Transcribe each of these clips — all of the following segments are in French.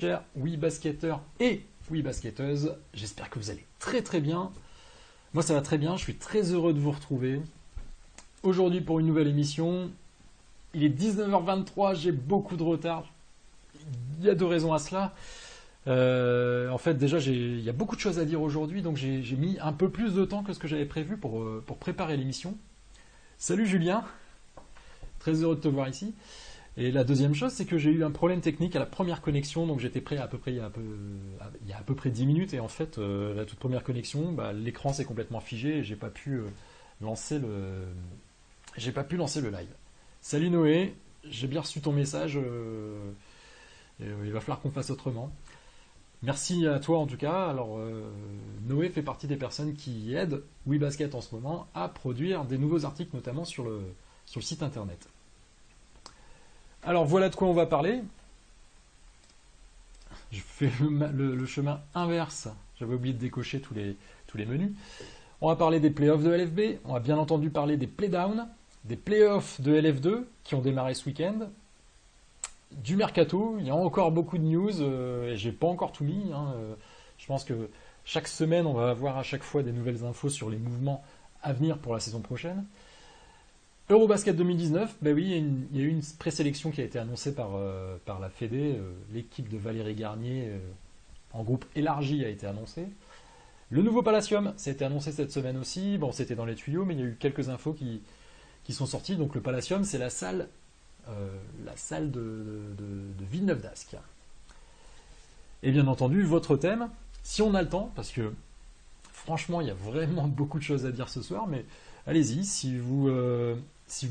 Chers oui basketteurs et oui basketteuses, j'espère que vous allez très très bien. Moi ça va très bien, je suis très heureux de vous retrouver. Aujourd'hui pour une nouvelle émission, il est 19h23, j'ai beaucoup de retard. Il y a deux raisons à cela. En fait déjà il y a beaucoup de choses à dire aujourd'hui, donc j'ai mis un peu plus de temps que ce que j'avais prévu pour préparer l'émission. Salut Julien, très heureux de te voir ici. Et la deuxième chose, c'est que j'ai eu un problème technique à la première connexion, donc j'étais prêt à peu près il y a à peu près 10 minutes, et en fait, la toute première connexion, l'écran s'est complètement figé et j'ai pas pu lancer le live. Salut Noé, j'ai bien reçu ton message, il va falloir qu'on fasse autrement. Merci à toi en tout cas. Alors, Noé fait partie des personnes qui aident WeBasket en ce moment à produire des nouveaux articles, notamment sur le site internet. Alors voilà de quoi on va parler. Je fais le chemin inverse. J'avais oublié de décocher tous les menus. On va parler des playoffs de LFB. On va bien entendu parler des playdowns, des playoffs de LF2 qui ont démarré ce week-end. Du mercato. Il y a encore beaucoup de news et j'ai pas encore tout mis. Je pense que chaque semaine, on va avoir à chaque fois des nouvelles infos sur les mouvements à venir pour la saison prochaine. Eurobasket 2019, ben oui, il y a eu une présélection qui a été annoncée par la Fédé. L'équipe de Valérie Garnier en groupe élargi a été annoncée. Le nouveau Palacium, ça a été annoncé cette semaine aussi. Bon, c'était dans les tuyaux, mais il y a eu quelques infos qui sont sorties. Donc le Palacium, c'est la salle de Villeneuve d'Ascq. Et bien entendu, votre thème, si on a le temps, parce que franchement, il y a vraiment beaucoup de choses à dire ce soir, mais allez-y, si vous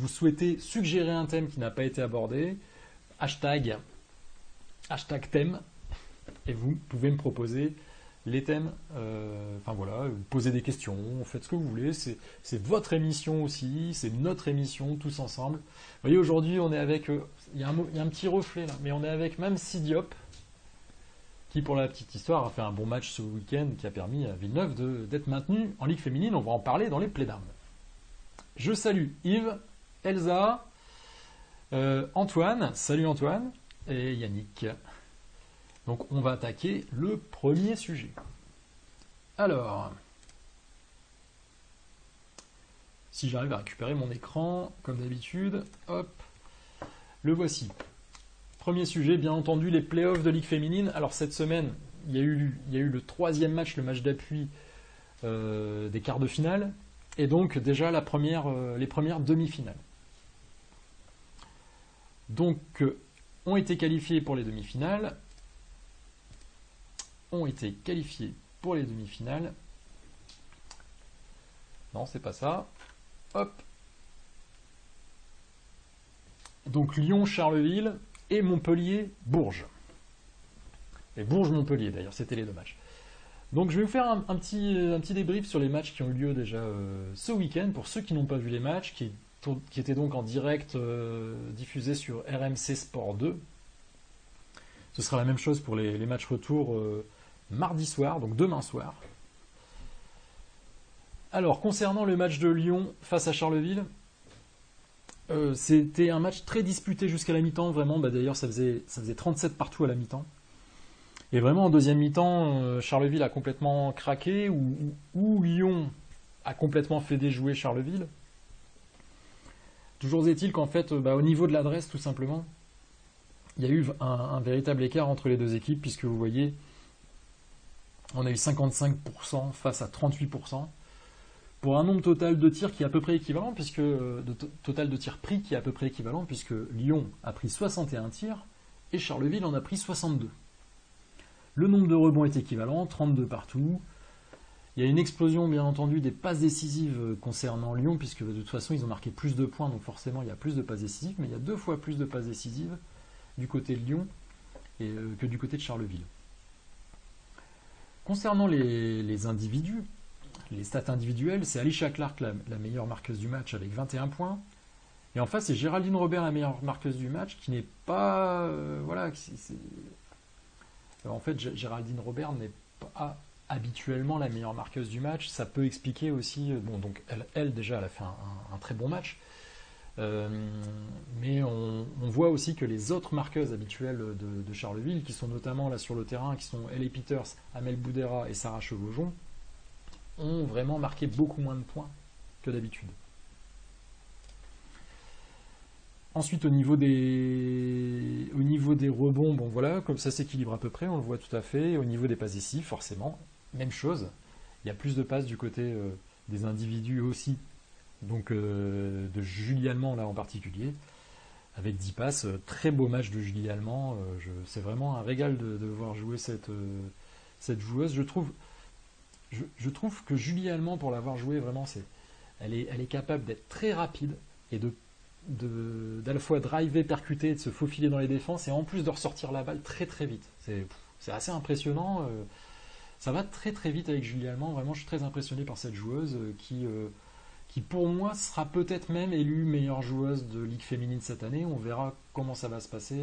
souhaitez suggérer un thème qui n'a pas été abordé, hashtag thème, et vous pouvez me proposer les thèmes, vous posez des questions, faites ce que vous voulez, c'est votre émission aussi, c'est notre émission, tous ensemble. Vous voyez, aujourd'hui, on est avec, il y a un petit reflet là, mais on est avec Mamsi Diop, qui, pour la petite histoire, a fait un bon match ce week-end, qui a permis à Villeneuve d'être maintenu en Ligue féminine. On va en parler dans les playdowns. Je salue Yves, Elsa, Antoine, salut Antoine, et Yannick. Donc on va attaquer le premier sujet. Alors, si j'arrive à récupérer mon écran, comme d'habitude, hop, le voici. Premier sujet, bien entendu, les playoffs de Ligue féminine. Alors cette semaine, il y a eu le troisième match, le match d'appui des quarts de finale, et donc déjà les premières demi-finales. Donc ont été qualifiés pour les demi-finales. Non, c'est pas ça. Hop. Donc Lyon-Charleville et Montpellier-Bourges. Et Bourges-Montpellier, d'ailleurs, c'était les deux matchs. Donc je vais vous faire un petit débrief sur les matchs qui ont eu lieu déjà ce week-end, pour ceux qui n'ont pas vu les matchs, qui étaient donc en direct diffusés sur RMC Sport 2. Ce sera la même chose pour les matchs retour mardi soir, donc demain soir. Alors, concernant le match de Lyon face à Charleville, c'était un match très disputé jusqu'à la mi-temps, vraiment. D'ailleurs, ça faisait 37 partout à la mi-temps. Et vraiment, en deuxième mi-temps, Charleville a complètement craqué, ou Lyon a complètement fait déjouer Charleville. Toujours est-il qu'en fait, au niveau de l'adresse, tout simplement, il y a eu un véritable écart entre les deux équipes, puisque vous voyez, on a eu 55% face à 38%, pour un nombre total de tirs qui est à peu près équivalent, total de tirs pris qui est à peu près équivalent, puisque Lyon a pris 61 tirs, et Charleville en a pris 62. Le nombre de rebonds est équivalent, 32 partout. Il y a une explosion, bien entendu, des passes décisives concernant Lyon, puisque de toute façon, ils ont marqué plus de points, donc forcément, il y a plus de passes décisives, mais il y a 2 fois plus de passes décisives du côté de Lyon que du côté de Charleville. Concernant les individus, les stats individuelles, c'est Alicia Clark, la meilleure marqueuse du match, avec 21 points. Et en face, c'est Géraldine Robert, la meilleure marqueuse du match, qui n'est pas... En fait, Géraldine Robert n'est pas habituellement la meilleure marqueuse du match. Ça peut expliquer aussi... donc elle déjà, elle a fait un très bon match. Mais on voit aussi que les autres marqueuses habituelles de Charleville, qui sont notamment là sur le terrain, qui sont Ellie Peters, Amel Boudera et Sarah Chevaujon, ont vraiment marqué beaucoup moins de points que d'habitude. Ensuite, au niveau des rebonds, bon voilà, comme ça s'équilibre à peu près, on le voit tout à fait. Au niveau des passes décisives, forcément, même chose. Il y a plus de passes du côté des individus aussi, donc de Julie Allemand là en particulier, avec 10 passes. Très beau match de Julie Allemand. C'est vraiment un régal de voir jouer cette joueuse. Je trouve que Julie Allemand, pour l'avoir joué, vraiment, elle est capable d'être très rapide et d'à la fois driver, percuter, de se faufiler dans les défenses et en plus de ressortir la balle très très vite. C'est assez impressionnant. Ça va très très vite avec Julie Allemand. Vraiment, je suis très impressionné par cette joueuse qui pour moi sera peut-être même élue meilleure joueuse de Ligue féminine cette année. On verra comment ça va se passer.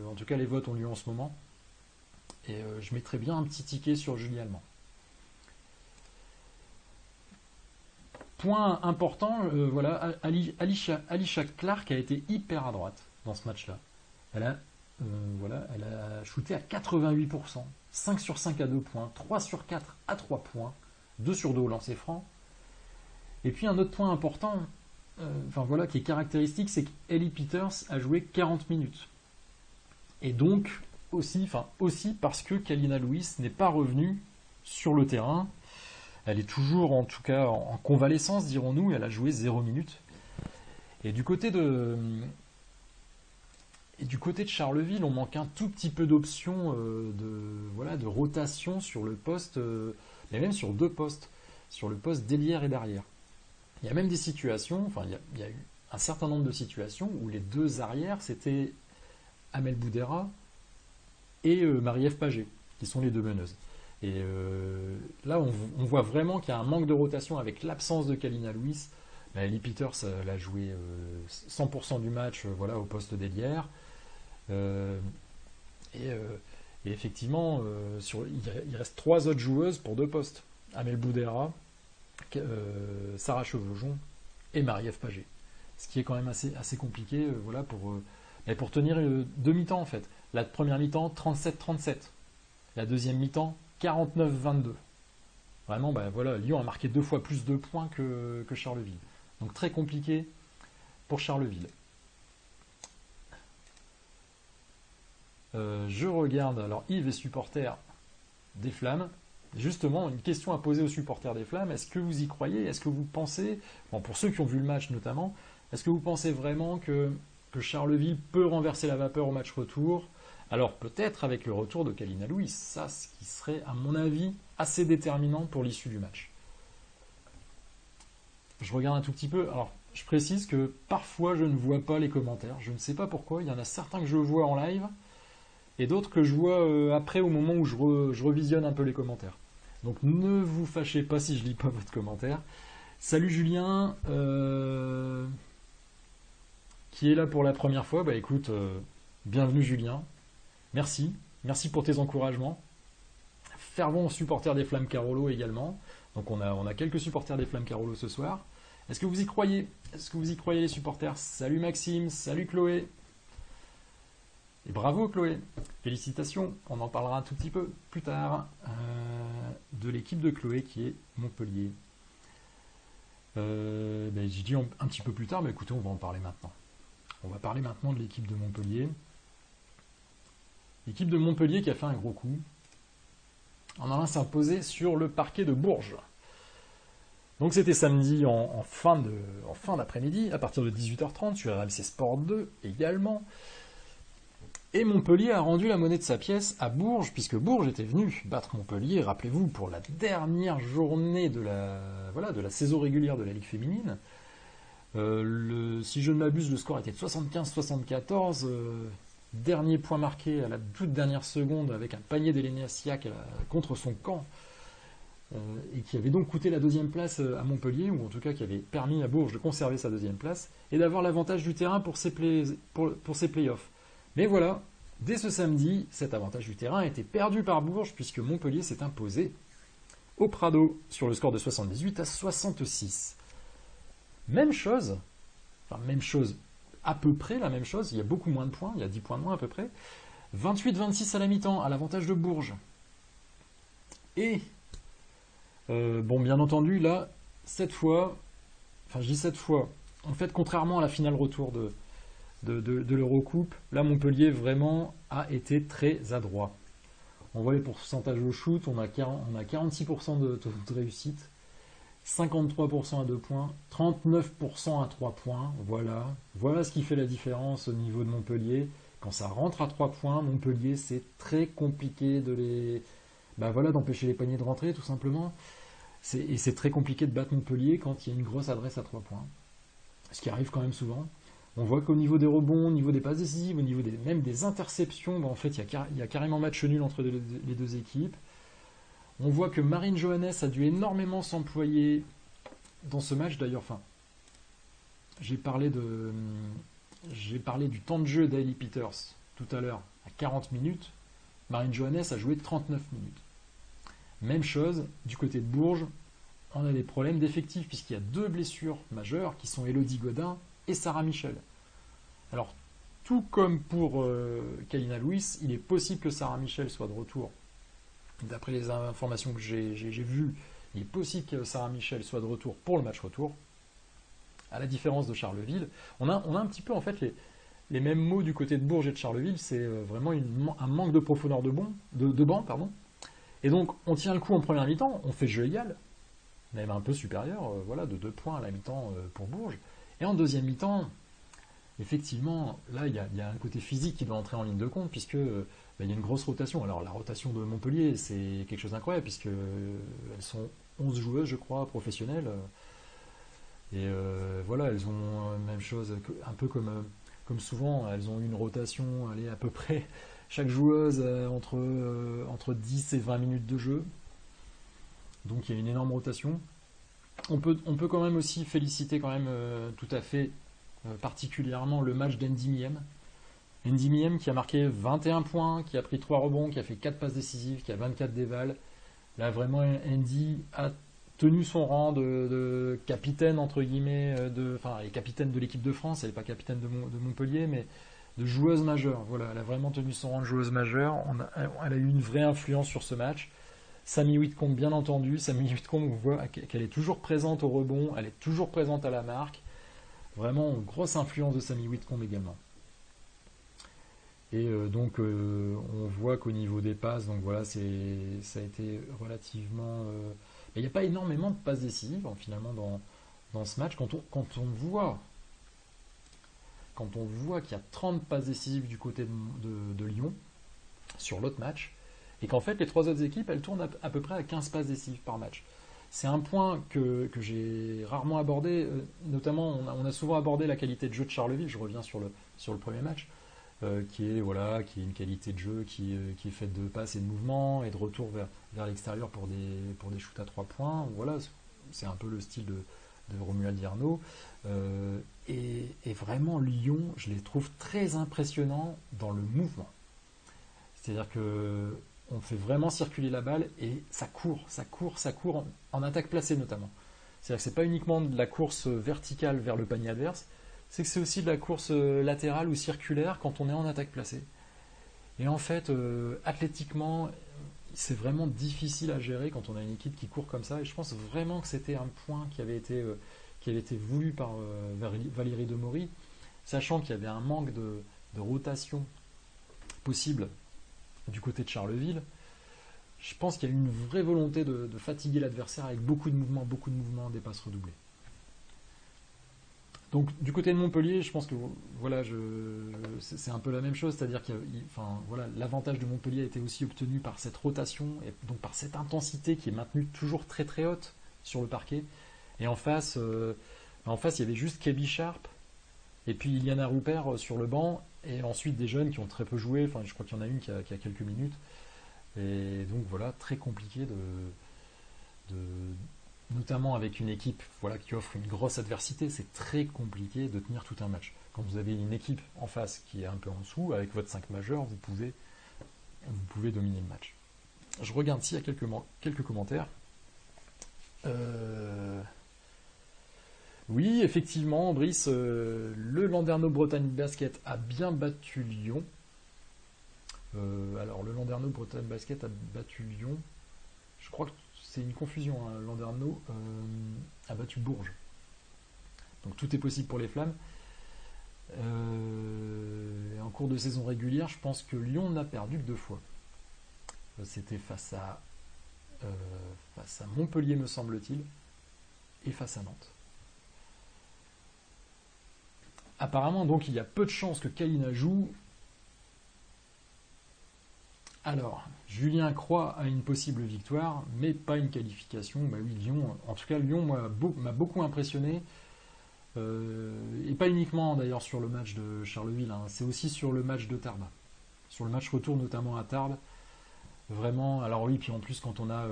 En tout cas, les votes ont lieu en ce moment. Et je mettrai bien un petit ticket sur Julie Allemand. Point important, voilà, Alicia Clark a été hyper à droite dans ce match-là. Elle a shooté à 88%, 5 sur 5 à 2 points, 3 sur 4 à 3 points, 2 sur 2 au lancer franc. Et puis un autre point important, qui est caractéristique, c'est qu'Ellie Peters a joué 40 minutes. Et donc, aussi parce que Kalina Lewis n'est pas revenue sur le terrain. Elle est toujours, en tout cas, en convalescence, dirons-nous, elle a joué 0 minutes. Et du côté de Charleville, on manque un tout petit peu d'options de rotation sur le poste, mais même sur 2 postes, sur le poste d'ailière et d'arrière. Il y a même des situations, il y a eu un certain nombre de situations où les 2 arrières, c'était Amel Boudera et Marie-Ève Paget, qui sont les 2 meneuses. Et là, on voit vraiment qu'il y a un manque de rotation avec l'absence de Kalina Lewis. Ellie Peters, elle a joué 100% du match au poste d'ailière. Et effectivement, il reste 3 autres joueuses pour 2 postes. Amel Boudera, Sarah Chevaujon et Marie-Ève Paget. Ce qui est quand même assez compliqué pour tenir 2 mi-temps en fait. La première mi-temps, 37-37. La deuxième mi-temps, 49-22. Vraiment, Lyon a marqué 2 fois plus de points que Charleville. Donc très compliqué pour Charleville. Je regarde, alors Yves est supporter des Flammes. Justement, une question à poser aux supporters des Flammes. Est-ce que vous y croyez? Est-ce que vous pensez, pour ceux qui ont vu le match notamment, est-ce que vous pensez vraiment que Charleville peut renverser la vapeur au match retour? Alors peut-être avec le retour de Kalina Lewis, ça ce qui serait à mon avis assez déterminant pour l'issue du match. Je regarde un tout petit peu, alors je précise que parfois je ne vois pas les commentaires, je ne sais pas pourquoi, il y en a certains que je vois en live et d'autres que je vois après au moment où je revisionne un peu les commentaires. Donc ne vous fâchez pas si je lis pas votre commentaire. Salut Julien, qui est là pour la première fois, écoute, bienvenue Julien. Merci pour tes encouragements. Fervent supporter des Flammes Carolo également. Donc on a quelques supporters des Flammes Carolo ce soir. Est-ce que vous y croyez? Est-ce que vous y croyez les supporters? Salut Maxime, salut Chloé. Et bravo Chloé. Félicitations, on en parlera un tout petit peu plus tard de l'équipe de Chloé qui est Montpellier. J'ai dit un petit peu plus tard, mais écoutez, on va en parler maintenant. On va parler maintenant de l'équipe de Montpellier. L'équipe de Montpellier qui a fait un gros coup en allant s'imposer sur le parquet de Bourges. Donc c'était samedi en fin d'après-midi, à partir de 18h30 sur RMC Sport 2 également. Et Montpellier a rendu la monnaie de sa pièce à Bourges, puisque Bourges était venu battre Montpellier, rappelez-vous, pour la dernière journée de la saison régulière de la Ligue féminine. Si je ne m'abuse, le score était de 75-74. Dernier point marqué à la toute dernière seconde avec un panier d'Elena Siak contre son camp, et qui avait donc coûté la 2e place à Montpellier, ou en tout cas qui avait permis à Bourges de conserver sa 2e place et d'avoir l'avantage du terrain pour ses playoffs. Mais voilà, dès ce samedi, cet avantage du terrain a été perdu par Bourges puisque Montpellier s'est imposé au Prado sur le score de 78-66. Même chose, Enfin, même chose, à peu près la même chose. Il y a beaucoup moins de points, il y a 10 points de moins à peu près. 28-26 à la mi-temps, à l'avantage de Bourges. Et, bon, bien entendu, là, cette fois, enfin, je dis cette fois, en fait, contrairement à la finale retour de l'Eurocoupe, là, Montpellier vraiment a été très adroit. On voit les pourcentages au shoot, on a 46% de taux de réussite, 53% à 2 points, 39% à 3 points. Voilà ce qui fait la différence au niveau de Montpellier. Quand ça rentre à 3 points, Montpellier, c'est très compliqué d'empêcher les paniers de rentrer, tout simplement. Et c'est très compliqué de battre Montpellier quand il y a une grosse adresse à 3 points. Ce qui arrive quand même souvent. On voit qu'au niveau des rebonds, au niveau des passes décisives, au niveau même des interceptions, en fait, il y a carrément match nul entre les deux équipes. On voit que Marine Johannes a dû énormément s'employer dans ce match. D'ailleurs, j'ai parlé du temps de jeu d'Hailey Peters tout à l'heure à 40 minutes. Marine Johannes a joué 39 minutes. Même chose, du côté de Bourges, on a des problèmes d'effectifs puisqu'il y a 2 blessures majeures qui sont Elodie Godin et Sarah Michel. Alors, tout comme pour Kalina Lewis, il est possible que Sarah Michel soit de retour. D'après les informations que j'ai vues, il est possible que Sarah Michel soit de retour pour le match retour. À la différence de Charleville, on a un petit peu en fait les mêmes mots du côté de Bourges et de Charleville. C'est vraiment un manque de profondeur de banc. Et donc, on tient le coup en première mi-temps, on fait jeu égal, même un peu supérieur, de 2 points à la mi-temps pour Bourges. Et en deuxième mi-temps, effectivement, là, il y a un côté physique qui doit entrer en ligne de compte, puisque il y a une grosse rotation. Alors, la rotation de Montpellier, c'est quelque chose d'incroyable, puisque elles sont 11 joueuses, je crois, professionnelles. Et elles ont même chose, un peu comme souvent, elles ont une rotation, allez, à peu près, chaque joueuse entre 10 et 20 minutes de jeu. Donc, il y a une énorme rotation. On peut quand même aussi féliciter quand même tout à fait particulièrement le match d'Andy Miem. Andy Miem qui a marqué 21 points, qui a pris 3 rebonds, qui a fait 4 passes décisives, qui a 24 dévals. Là vraiment Andy a tenu son rang de capitaine entre guillemets, elle est capitaine de l'équipe de France, elle n'est pas capitaine de Montpellier, mais de joueuse majeure. Voilà, elle a vraiment tenu son rang de joueuse majeure. Elle a eu une vraie influence sur ce match. Samy Whitcomb, bien entendu. Samy Whitcomb, on voit qu'elle est toujours présente au rebond, elle est toujours présente à la marque. Vraiment, grosse influence de Samy Whitcomb également. Et on voit qu'au niveau des passes, donc voilà, ça a été relativement. Il n'y a pas énormément de passes décisives finalement dans ce match. Quand on voit qu'il y a 30 passes décisives du côté de Lyon sur l'autre match, et qu'en fait les 3 autres équipes elles tournent à peu près à 15 passes décisives par match. C'est un point que j'ai rarement abordé, notamment on a souvent abordé la qualité de jeu de Charleville, je reviens sur le premier match, qui est une qualité de jeu qui est faite de passes et de mouvements et de retour vers l'extérieur pour des shoots à 3 points. Voilà, c'est un peu le style de Romuald Yarno. Et vraiment Lyon, je les trouve très impressionnants dans le mouvement. C'est-à-dire que on fait vraiment circuler la balle et ça court en attaque placée notamment. C'est-à-dire que c'est pas uniquement de la course verticale vers le panier adverse, c'est que c'est aussi de la course latérale ou circulaire quand on est en attaque placée. Et en fait, athlétiquement, c'est vraiment difficile à gérer quand on a une équipe qui court comme ça. Et je pense vraiment que c'était un point qui avait été voulu par Valérie Demory, sachant qu'il y avait un manque de rotation possible du côté de Charleville. Je pense qu'il y a une vraie volonté de fatiguer l'adversaire avec beaucoup de mouvements, des passes redoublées. Donc du côté de Montpellier, je pense que c'est un peu la même chose, c'est-à-dire que l'avantage de Montpellier a été aussi obtenu par cette rotation et donc par cette intensité qui est maintenue toujours très très haute sur le parquet. Et en face, il y avait juste Kebi Sharp et puis Iliana Rupert sur le banc, et ensuite des jeunes qui ont très peu joué. Enfin, je crois qu'il y en a une qui a quelques minutes. Et donc voilà, très compliqué notamment avec une équipe qui offre une grosse adversité, c'est très compliqué de tenir tout un match. Quand vous avez une équipe en face qui est un peu en dessous, avec votre 5 majeur, vous pouvez dominer le match. Je regarde s'il y a quelques commentaires. Oui, effectivement, Brice, le Landerneau Bretagne Basket a bien battu Lyon. Alors, le Landerneau Bretagne Basket a battu Lyon. Je crois que c'est une confusion, hein. Landerneau a battu Bourges. Donc tout est possible pour les Flammes. En cours de saison régulière, je pense que Lyon n'a perdu que 2 fois. C'était euh, face à Montpellier, me semble-t-il, et face à Nantes. Apparemment, donc, il y a peu de chances que Kalina joue. Alors, Julien croit à une possible victoire, mais pas une qualification. Bah oui, Lyon, en tout cas, Lyon m'a beaucoup impressionné. Et pas uniquement d'ailleurs sur le match de Charleville, hein, c'est aussi sur le match de Tarbes. Sur le match retour, notamment à Tarbes. Vraiment, alors oui, puis en plus, quand on a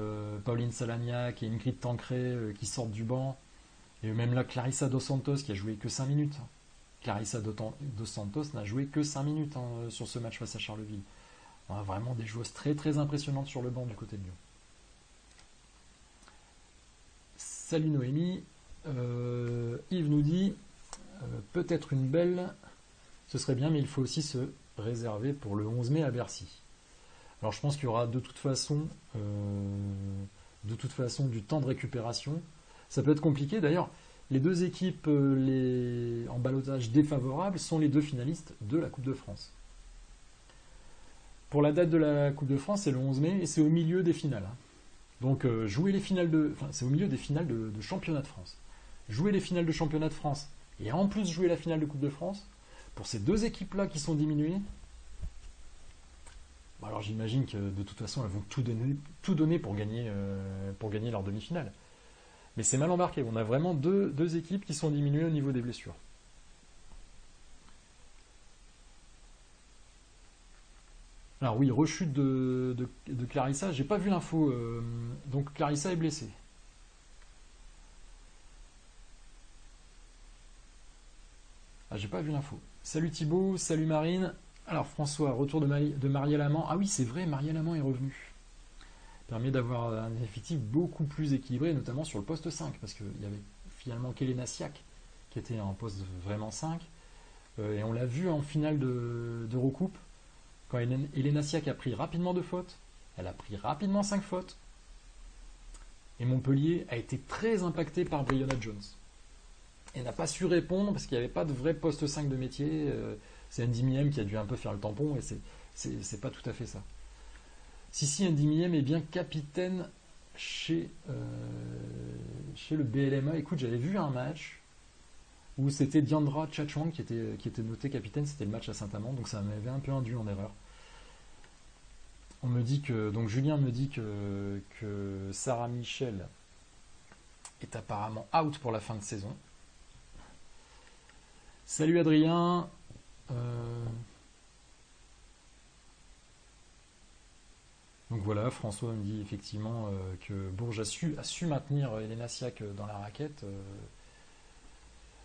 Pauline Salagnac et Ingrid Tancré qui sortent du banc, et même là, Clarissa Dos Santos qui a joué que 5 minutes. Clarissa Dos Santos n'a joué que 5 minutes, hein, sur ce match face à Charleville. On a vraiment des joueuses très très impressionnantes sur le banc du côté de Lyon. Salut Noémie. Yves nous dit peut-être une belle, ce serait bien, mais il faut aussi se réserver pour le 11 mai à Bercy. Alors je pense qu'il y aura de toute façon du temps de récupération. Ça peut être compliqué. D'ailleurs, les deux équipes en ballottage défavorable sont les deux finalistes de la Coupe de France. Pour la date de la Coupe de France, c'est le 11 mai et c'est au milieu des finales, hein. Donc jouer les finales c'est au milieu des finales de championnat de France. Jouer les finales de championnat de France et en plus jouer la finale de Coupe de France, pour ces deux équipes-là qui sont diminuées, alors j'imagine que de toute façon elles vont tout donner pour gagner leur demi-finale. Mais c'est mal embarqué, on a vraiment deux équipes qui sont diminuées au niveau des blessures. Alors oui, rechute de Clarissa, j'ai pas vu l'info, donc Clarissa est blessée. Ah, j'ai pas vu l'info. Salut Thibaut, salut Marine. Alors François, retour de Marielle Amand. Ah oui, c'est vrai, Marielle Amand est revenue. Permet d'avoir un effectif beaucoup plus équilibré, notamment sur le poste 5, parce qu'il y avait finalement Kelena Siak qui était en poste vraiment 5. Et on l'a vu en finale d'Eurocoupe, quand Elena Siak a pris rapidement 2 fautes, elle a pris rapidement 5 fautes. Et Montpellier a été très impacté par Brianna Jones. Et n'a pas su répondre parce qu'il n'y avait pas de vrai poste 5 de métier. C'est Andy Miem qui a dû un peu faire le tampon et c'est pas tout à fait ça. Si, Andy Miem est bien capitaine chez le BLMA. Écoute, j'avais vu un match où c'était Diandra Tchatchouang qui était noté capitaine, c'était le match à Saint-Amand, donc ça m'avait un peu induit en erreur. On me dit donc Julien me dit que Sarah Michel est apparemment out pour la fin de saison. Salut Adrien. Donc voilà, François me dit effectivement que Bourges a su maintenir Elena Siak dans la raquette.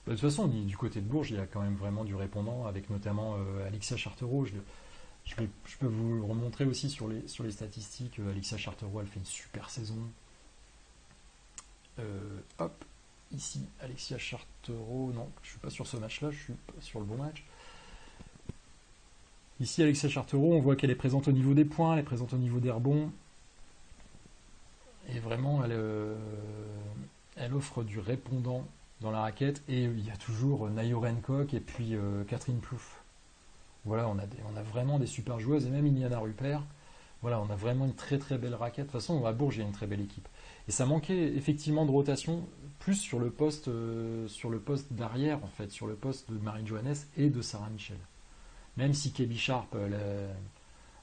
De toute façon, du côté de Bourges, il y a quand même vraiment du répondant, avec notamment Alexia Chartereau. Je peux vous le remontrer aussi sur les statistiques. Alexia Chartereau, elle fait une super saison. Hop, ici, Alexia Chartereau. Non, je suis pas sur ce match-là, je suis pas sur le bon match. Ici, Alexia Chartereau, on voit qu'elle est présente au niveau des points, elle est présente au niveau des rebonds. Et vraiment, elle offre du répondant dans la raquette. Et il y a toujours Nayo Rencock et puis Catherine Plouffe. Voilà, on a vraiment des super joueuses, et même Iliana Rupert. Voilà, on a vraiment une très très belle raquette. De toute façon, à Bourges, il y a une très belle équipe. Et ça manquait effectivement de rotation, plus sur le poste d'arrière, en fait, sur le poste de Marine Johannes et de Sarah Michel. Même si Kebi Sharp,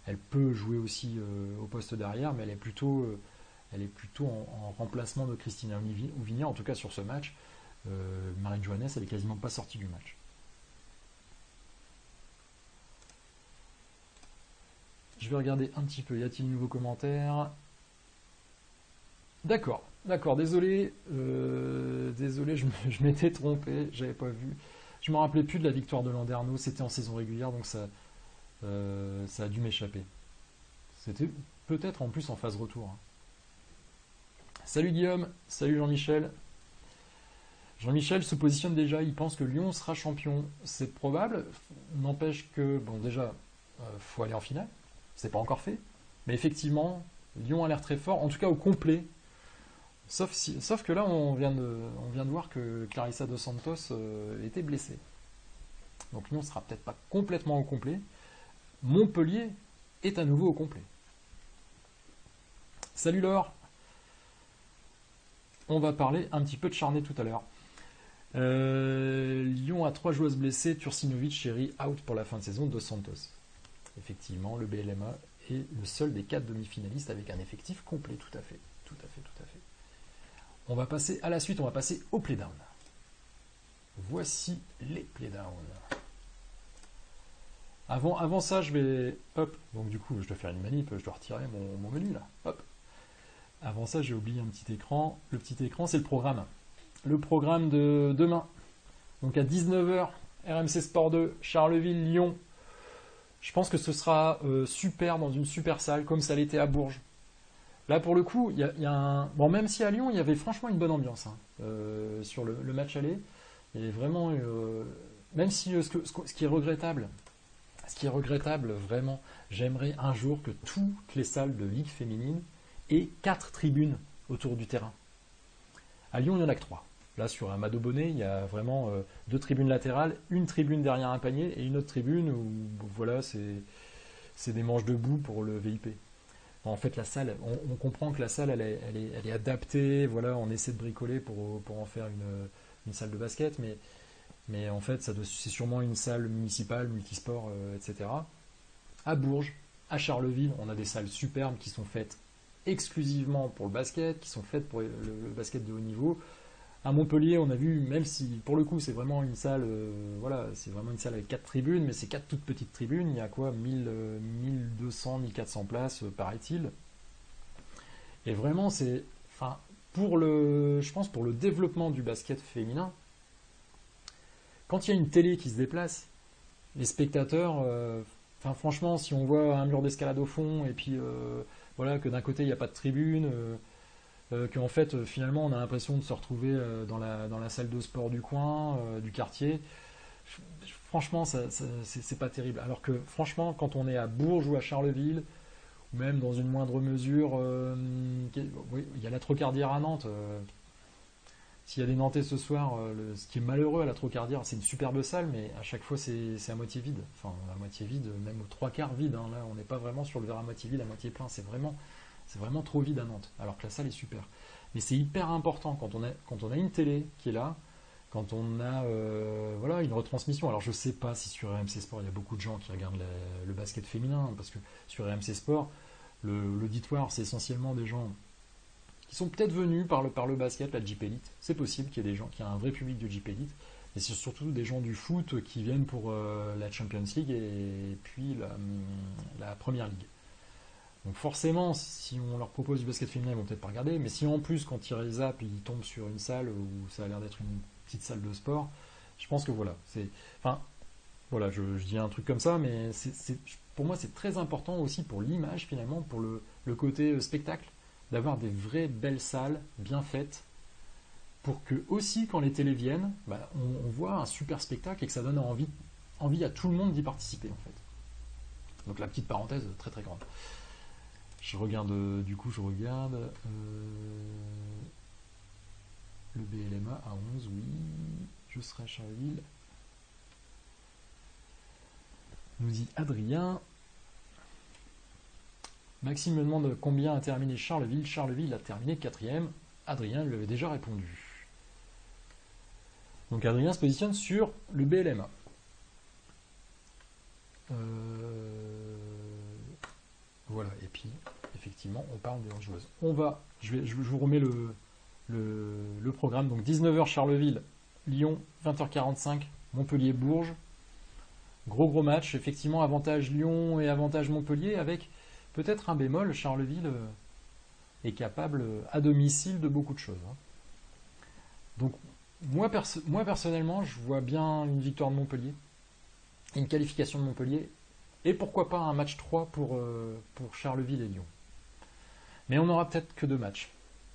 elle peut jouer aussi au poste d'arrière, mais elle est plutôt en remplacement de Christina Ouvignan, en tout cas sur ce match. Marine Johannes, elle est quasiment pas sortie du match. Je vais regarder un petit peu, y a-t-il de nouveaux commentaires? D'accord, désolé, je m'étais trompé, j'avais pas vu. Je me rappelais plus de la victoire de Landerneau, c'était en saison régulière, donc ça a dû m'échapper. C'était peut-être en plus en phase retour, hein. Salut Guillaume, salut Jean-Michel. Jean-Michel se positionne déjà, il pense que Lyon sera champion. C'est probable, n'empêche que, bon déjà, faut aller en finale, c'est pas encore fait. Mais effectivement, Lyon a l'air très fort, en tout cas au complet. Sauf que là, on vient de voir que Clarissa Dos Santos était blessée. Donc Lyon sera peut-être pas complètement au complet. Montpellier est à nouveau au complet. Salut Laure. On va parler un petit peu de Charnay tout à l'heure. Lyon a 3 joueuses blessées, Tursinovic, Chéri, out pour la fin de saison, Dos Santos. Effectivement, le BLMA est le seul des 4 demi-finalistes avec un effectif complet, tout à fait. Tout à fait, tout à fait. On va passer à la suite, on va passer au playdown. Voici les playdowns. Avant ça, je vais... Hop, donc du coup, je dois faire une manip, je dois retirer mon menu, là. Hop. Avant ça, j'ai oublié un petit écran. Le petit écran, c'est le programme. Le programme de demain. Donc à 19h, RMC Sport 2, Charleville-Lyon. Je pense que ce sera super dans une super salle, comme ça l'était à Bourges. Là, pour le coup, il y a un... Bon, même si à Lyon, il y avait franchement une bonne ambiance sur le match aller. Il y avait vraiment... même si ce qui est regrettable, vraiment, j'aimerais un jour que toutes les salles de Ligue féminine aient 4 tribunes autour du terrain. À Lyon, il n'y en a que 3. Là, sur Amado Bonnet, il y a vraiment 2 tribunes latérales, une tribune derrière un panier et une autre tribune où, voilà, c'est des manches debout pour le VIP. En fait, la salle, on comprend que la salle, elle est adaptée. Voilà, on essaie de bricoler pour en faire une salle de basket, mais en fait, c'est sûrement une salle municipale, multisport, etc. À Bourges, à Charleville, on a des salles superbes qui sont faites exclusivement pour le basket, qui sont faites pour le basket de haut niveau. À Montpellier, on a vu, même si pour le coup c'est vraiment une salle, voilà, c'est vraiment une salle avec 4 tribunes, mais c'est 4 toutes petites tribunes. Il y a quoi, 1200, 1400 places, paraît-il. Et vraiment, c'est, enfin, je pense pour le développement du basket féminin, quand il y a une télé qui se déplace, les spectateurs, enfin franchement, si on voit un mur d'escalade au fond et puis voilà que d'un côté il n'y a pas de tribune. Qu'en fait, finalement, on a l'impression de se retrouver dans la salle de sport du coin, du quartier. Franchement, c'est pas terrible. Alors que, franchement, quand on est à Bourges ou à Charleville, ou même dans une moindre mesure, oui, il y a la Trocardière à Nantes. S'il y a des Nantais ce soir, ce qui est malheureux à la Trocardière, c'est une superbe salle, mais à chaque fois, c'est à moitié vide. Enfin, à moitié vide, même aux 3/4 vide. Hein. Là, on n'est pas vraiment sur le verre à moitié vide, à moitié plein. C'est vraiment trop vide à Nantes, alors que la salle est super. Mais c'est hyper important quand on a une télé qui est là, quand on a voilà, une retransmission. Alors je sais pas si sur RMC Sport il y a beaucoup de gens qui regardent le basket féminin, parce que sur RMC Sport, l'auditoire c'est essentiellement des gens qui sont peut-être venus par le basket, la Jeep Elite. C'est possible qu'il y ait des gens, qu'il y ait un vrai public de Jeep Elite, mais c'est surtout des gens du foot qui viennent pour la Champions League et puis la Première Ligue. Donc forcément, si on leur propose du basket féminin, ils vont peut-être pas regarder, mais si en plus, quand ils zappent, ils tombent sur une salle où ça a l'air d'être une petite salle de sport, je pense que voilà. Enfin, voilà, je dis un truc comme ça, mais pour moi, c'est très important aussi pour l'image, finalement, pour le côté spectacle, d'avoir des vraies belles salles, bien faites, pour que aussi, quand les télés viennent, bah, on voit un super spectacle et que ça donne envie à tout le monde d'y participer, en fait. Donc la petite parenthèse, très très grande. Je regarde le BLMA à 11, oui, je serai à Charleville. Nous dit Adrien. Maxime me demande combien a terminé Charleville. Charleville a terminé 4ème. Adrien lui avait déjà répondu. Donc Adrien se positionne sur le BLMA. Voilà, et puis effectivement on parle des joueuses. Je vous remets le programme. Donc 19h Charleville, Lyon, 20h45, Montpellier-Bourges. Gros match, effectivement avantage Lyon et avantage Montpellier, avec peut-être un bémol, Charleville est capable à domicile de beaucoup de choses. Donc moi personnellement, je vois bien une victoire de Montpellier, une qualification de Montpellier, et pourquoi pas un match 3 pour Charleville et Lyon. Mais on n'aura peut-être que 2 matchs.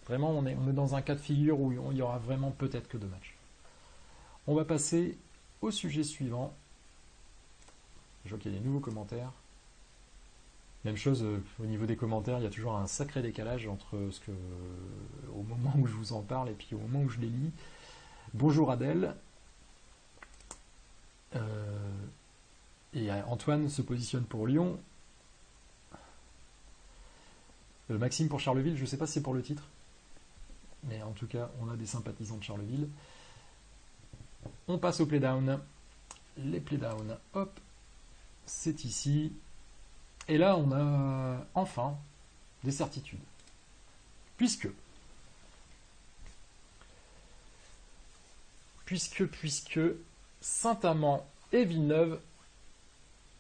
Vraiment, on est dans un cas de figure où il y aura vraiment peut-être que 2 matchs. On va passer au sujet suivant. Je vois qu'il y a des nouveaux commentaires. Même chose au niveau des commentaires, il y a toujours un sacré décalage entre au moment où je vous en parle et puis au moment où je les lis. Bonjour Adèle. Et Antoine se positionne pour Lyon. Maxime pour Charleville, je ne sais pas si c'est pour le titre. Mais en tout cas, on a des sympathisants de Charleville. On passe au playdown. Les playdowns, hop, c'est ici. Et là, on a enfin des certitudes. Puisque Saint-Amand et Villeneuve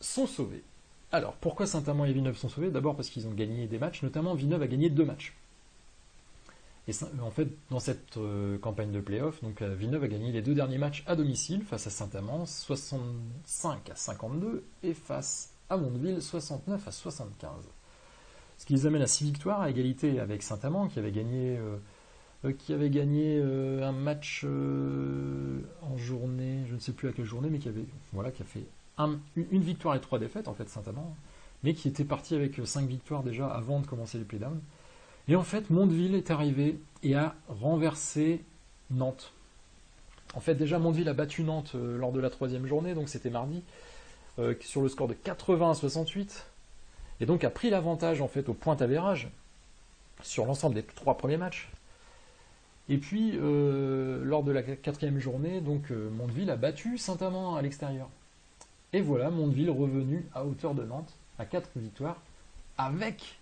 sont sauvés. Alors, pourquoi Saint-Amand et Villeneuve sont sauvés? D'abord parce qu'ils ont gagné des matchs, notamment Villeneuve a gagné 2 matchs. Et en fait, dans cette campagne de play-off, donc Villeneuve a gagné les 2 derniers matchs à domicile face à Saint-Amand, 65-52, et face à Mondeville, 69-75. Ce qui les amène à 6 victoires, à égalité avec Saint-Amand, qui avait gagné un match en journée, je ne sais plus à quelle journée, mais qui a fait une victoire et 3 défaites, en fait, Saint-Amand, mais qui était parti avec 5 victoires déjà avant de commencer les playdowns. Et en fait, Mondeville est arrivé et a renversé Nantes. En fait, déjà, Mondeville a battu Nantes lors de la 3e journée, donc c'était mardi, sur le score de 80-68, et donc a pris l'avantage en fait au point avérage sur l'ensemble des 3 premiers matchs. Et puis, lors de la 4e journée, donc Mondeville a battu Saint-Amand à l'extérieur. Et voilà, Mondeville revenu à hauteur de Nantes, à 4 victoires, avec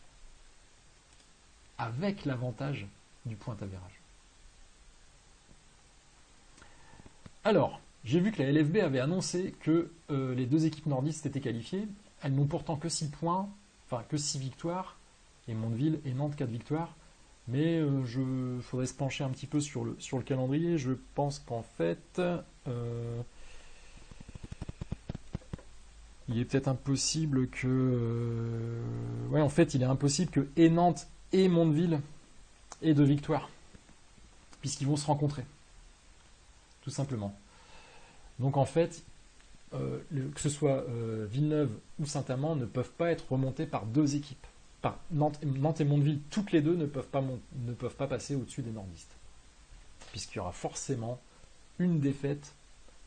l'avantage du point avérage. Alors, j'ai vu que la LFB avait annoncé que les 2 équipes nordistes étaient qualifiées. Elles n'ont pourtant que 6 points, enfin que 6 victoires, et Mondeville et Nantes 4 victoires. Mais il faudrait se pencher un petit peu sur le calendrier. Je pense qu'en fait, il est peut-être impossible que... ouais, en fait, il est impossible que et Nantes et Mondeville aient 2 victoires, puisqu'ils vont se rencontrer, tout simplement. Donc en fait, que ce soit Villeneuve ou Saint-Amand ne peuvent pas être remontés par 2 équipes. Par Nantes et Mondeville, toutes les 2 ne peuvent pas passer au-dessus des nordistes, puisqu'il y aura forcément une défaite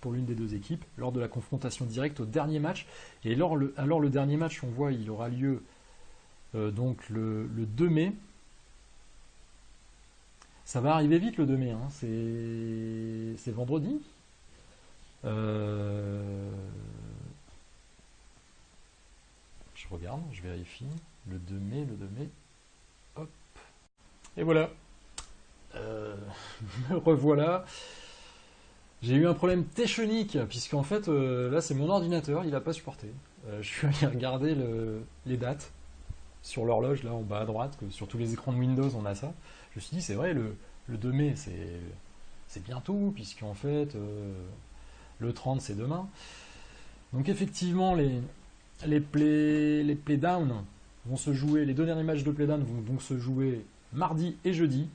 pour l'une des 2 équipes lors de la confrontation directe au dernier match. Et alors le dernier match, on voit, il aura lieu donc le 2 mai. Ça va arriver vite le 2 mai, hein. C'est vendredi. Je regarde, je vérifie. Le 2 mai. Hop. Et voilà. Me revoilà. J'ai eu un problème technique, puisqu'en fait, là, c'est mon ordinateur, il n'a pas supporté. Je suis allé regarder les dates sur l'horloge, là, en bas à droite, que sur tous les écrans de Windows, on a ça. Je me suis dit, c'est vrai, le 2 mai, c'est bientôt, puisqu'en fait, le 30, c'est demain. Donc, effectivement, les playdowns vont se jouer, les 2 derniers matchs de playdown vont donc se jouer mardi et jeudi.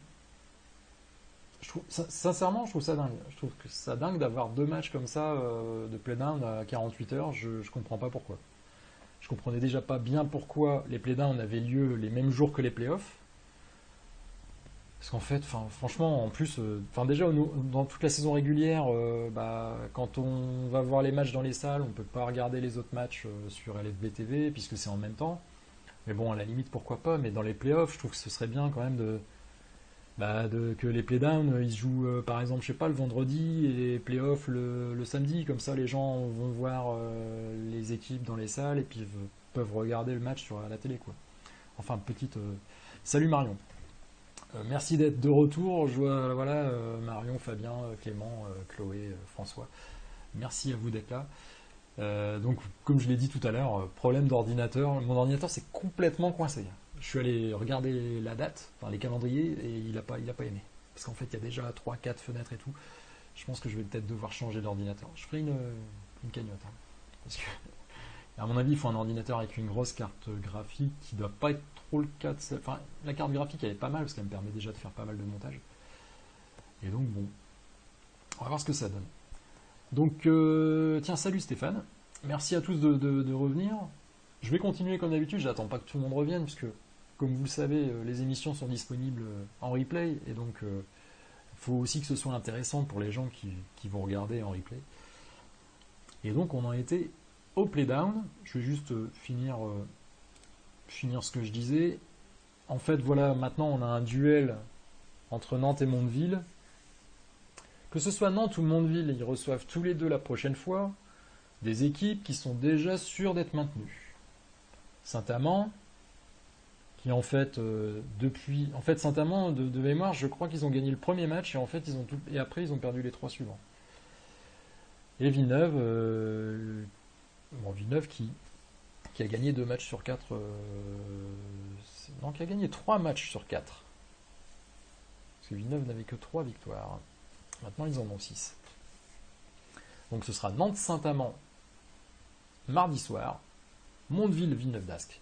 Sincèrement, je trouve ça dingue. Je trouve que c'est dingue d'avoir 2 matchs comme ça de playdown à 48 heures. Je comprends pas pourquoi. Je comprenais déjà pas bien pourquoi les playdowns avaient lieu les mêmes jours que les playoffs. Parce qu'en fait, franchement, en plus, déjà dans toute la saison régulière, quand on va voir les matchs dans les salles, on peut pas regarder les autres matchs sur LFB TV puisque c'est en même temps. Mais bon, à la limite, pourquoi pas. Mais dans les playoffs, je trouve que ce serait bien quand même que les playdowns ils se jouent par exemple je sais pas le vendredi et les playoffs le samedi, comme ça les gens vont voir les équipes dans les salles et puis peuvent regarder le match sur la télé quoi. Enfin petite salut Marion, merci d'être de retour. Je vois voilà Marion, Fabien, Clément, Chloé, François, merci à vous d'être là. Donc comme je l'ai dit tout à l'heure, problème d'ordinateur, mon ordinateur s'est complètement coincé. Je suis allé regarder la date, enfin les calendriers, et il a pas aimé. Parce qu'en fait, il y a déjà 3-4 fenêtres et tout. Je pense que je vais peut-être devoir changer d'ordinateur. Je ferai une cagnotte. Hein. Parce que, à mon avis, il faut un ordinateur avec une grosse carte graphique qui ne doit pas être trop le cas de celle... Enfin, la carte graphique, elle est pas mal, parce qu'elle me permet déjà de faire pas mal de montage. Et donc, bon, on va voir ce que ça donne. Donc, tiens, salut Stéphane. Merci à tous de revenir. Je vais continuer comme d'habitude, j'attends pas que tout le monde revienne, puisque, comme vous le savez, les émissions sont disponibles en replay, et donc il faut aussi que ce soit intéressant pour les gens qui vont regarder en replay. Et donc on en était au playdown. Je vais juste finir ce que je disais. En fait, voilà, maintenant on a un duel entre Nantes et Mondeville. Que ce soit Nantes ou Mondeville, ils reçoivent tous les deux la prochaine fois des équipes qui sont déjà sûres d'être maintenues. Saint-Amand, qui en fait, Saint-Amand, de mémoire, je crois qu'ils ont gagné le premier match, et en fait, et après, ils ont perdu les 3 suivants. Et Villeneuve, Villeneuve qui a gagné 2 matchs sur 4, non, qui a gagné 3 matchs sur 4. Parce que Villeneuve n'avait que 3 victoires. Maintenant, ils en ont 6. Donc ce sera Nantes-Saint-Amand mardi soir, Mondeville-Villeneuve d'Ascq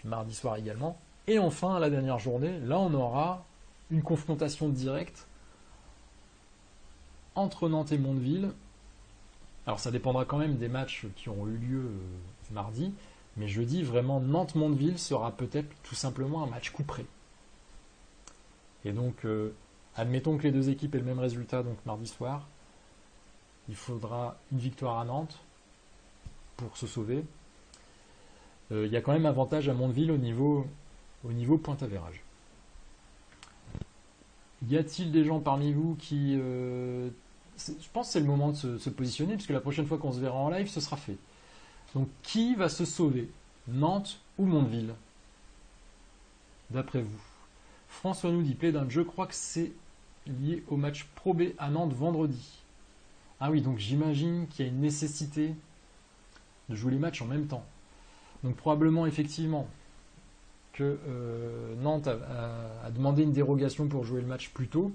mardi soir également. Et enfin, la dernière journée, là on aura une confrontation directe entre Nantes et Mondeville. Alors ça dépendra quand même des matchs qui auront eu lieu mardi, mais je dis vraiment Nantes-Mondeville sera peut-être tout simplement un match couperé. Et donc, admettons que les deux équipes aient le même résultat, donc mardi soir, il faudra une victoire à Nantes pour se sauver. Il y a quand même avantage à Mondeville au niveau point-avérage. Y a-t-il des gens parmi vous qui... je pense que c'est le moment de se positionner, puisque la prochaine fois qu'on se verra en live, ce sera fait. Donc, qui va se sauver, Nantes ou Mondeville, d'après vous? François nous dit, Playdown, je crois que c'est lié au match Pro B à Nantes vendredi. Ah oui, donc j'imagine qu'il y a une nécessité de jouer les matchs en même temps. Donc probablement, effectivement, que Nantes a demandé une dérogation pour jouer le match plus tôt.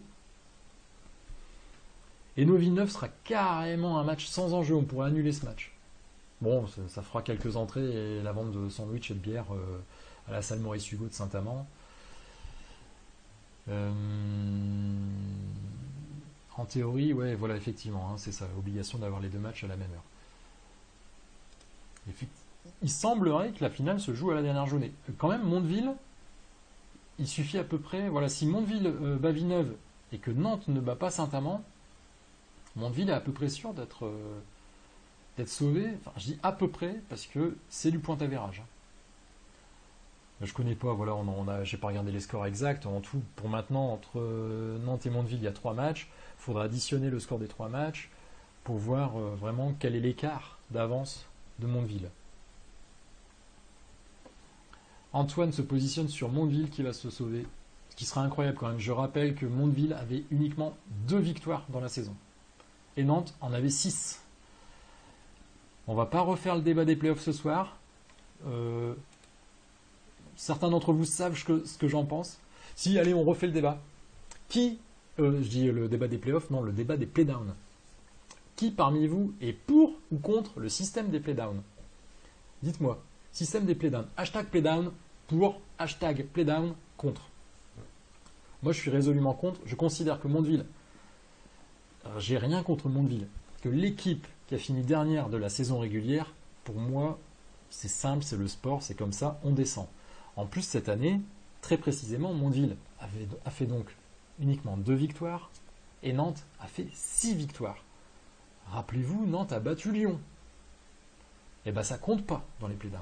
Et Villeneuve sera carrément un match sans enjeu, on pourrait annuler ce match. Bon, ça fera quelques entrées et la vente de sandwich et de bière à la salle Maurice Hugo de Saint-Amand. En théorie, ouais, voilà, effectivement, hein, c'est ça, l'obligation d'avoir les deux matchs à la même heure. Il semblerait que la finale se joue à la dernière journée. Quand même, Mondeville, il suffit à peu près, voilà, si Mondeville bat Villeneuve et que Nantes ne bat pas Saint-Amand, Mondeville est à peu près sûr d'être sauvé. Enfin, je dis à peu près parce que c'est du point-avérage. Je connais pas, voilà, j'ai pas regardé les scores exacts. En tout, pour maintenant, entre Nantes et Mondeville, il y a 3 matchs. Il faudra additionner le score des 3 matchs pour voir vraiment quel est l'écart d'avance de Mondeville. Antoine se positionne sur Mondeville qui va se sauver, ce qui sera incroyable quand même. Je rappelle que Mondeville avait uniquement 2 victoires dans la saison. Et Nantes en avait 6. On va pas refaire le débat des playoffs ce soir. Certains d'entre vous savent ce que j'en pense. Si, allez, on refait le débat. Je dis le débat des playoffs, non, le débat des playdowns. Qui parmi vous est pour ou contre le système des playdowns? Dites-moi, système des playdowns. Hashtag playdown pour, hashtag playdown contre. Moi, je suis résolument contre. Je considère que Mondeville, j'ai rien contre Mondeville, que l'équipe qui a fini dernière de la saison régulière, pour moi, c'est simple, c'est le sport, c'est comme ça, on descend. En plus, cette année, très précisément, Mondeville a fait donc uniquement 2 victoires et Nantes a fait 6 victoires. Rappelez-vous, Nantes a battu Lyon. Et bien, ça compte pas dans les playdowns.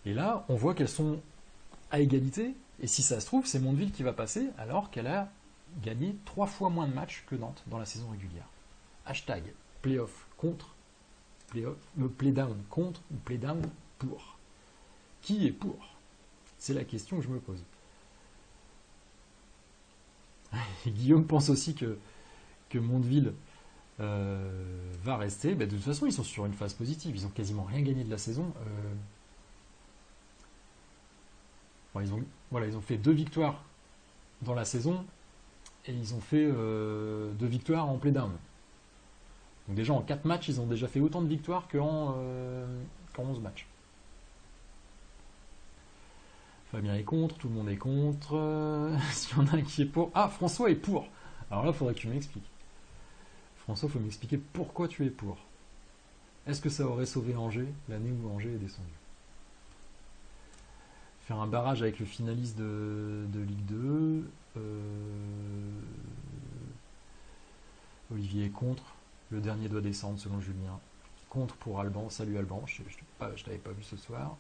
Et là, on voit qu'elles sont à égalité. Et si ça se trouve, c'est Mondeville qui va passer alors qu'elle a gagné 3 fois moins de matchs que Nantes dans la saison régulière. Hashtag playoff contre, playdown contre ou playdown pour. Qui est pour? C'est la question que je me pose. Et Guillaume pense aussi que Mondeville va rester. De toute façon, ils sont sur une phase positive. Ils n'ont quasiment rien gagné de la saison. Ils ont fait 2 victoires dans la saison et ils ont fait 2 victoires en playdown. Donc déjà en 4 matchs, ils ont déjà fait autant de victoires qu'en 11 matchs. Fabien est contre, tout le monde est contre. S'il y en a un qui est pour... Ah, François est pour. Alors là, il faudrait que tu m'expliques. François, faut m'expliquer pourquoi tu es pour. Est-ce que ça aurait sauvé Angers l'année où Angers est descendu? Faire un barrage avec le finaliste de Ligue 2. Olivier est contre. Le dernier doit descendre selon Julien. Contre pour Alban. Salut Alban, je t'avais pas vu ce soir.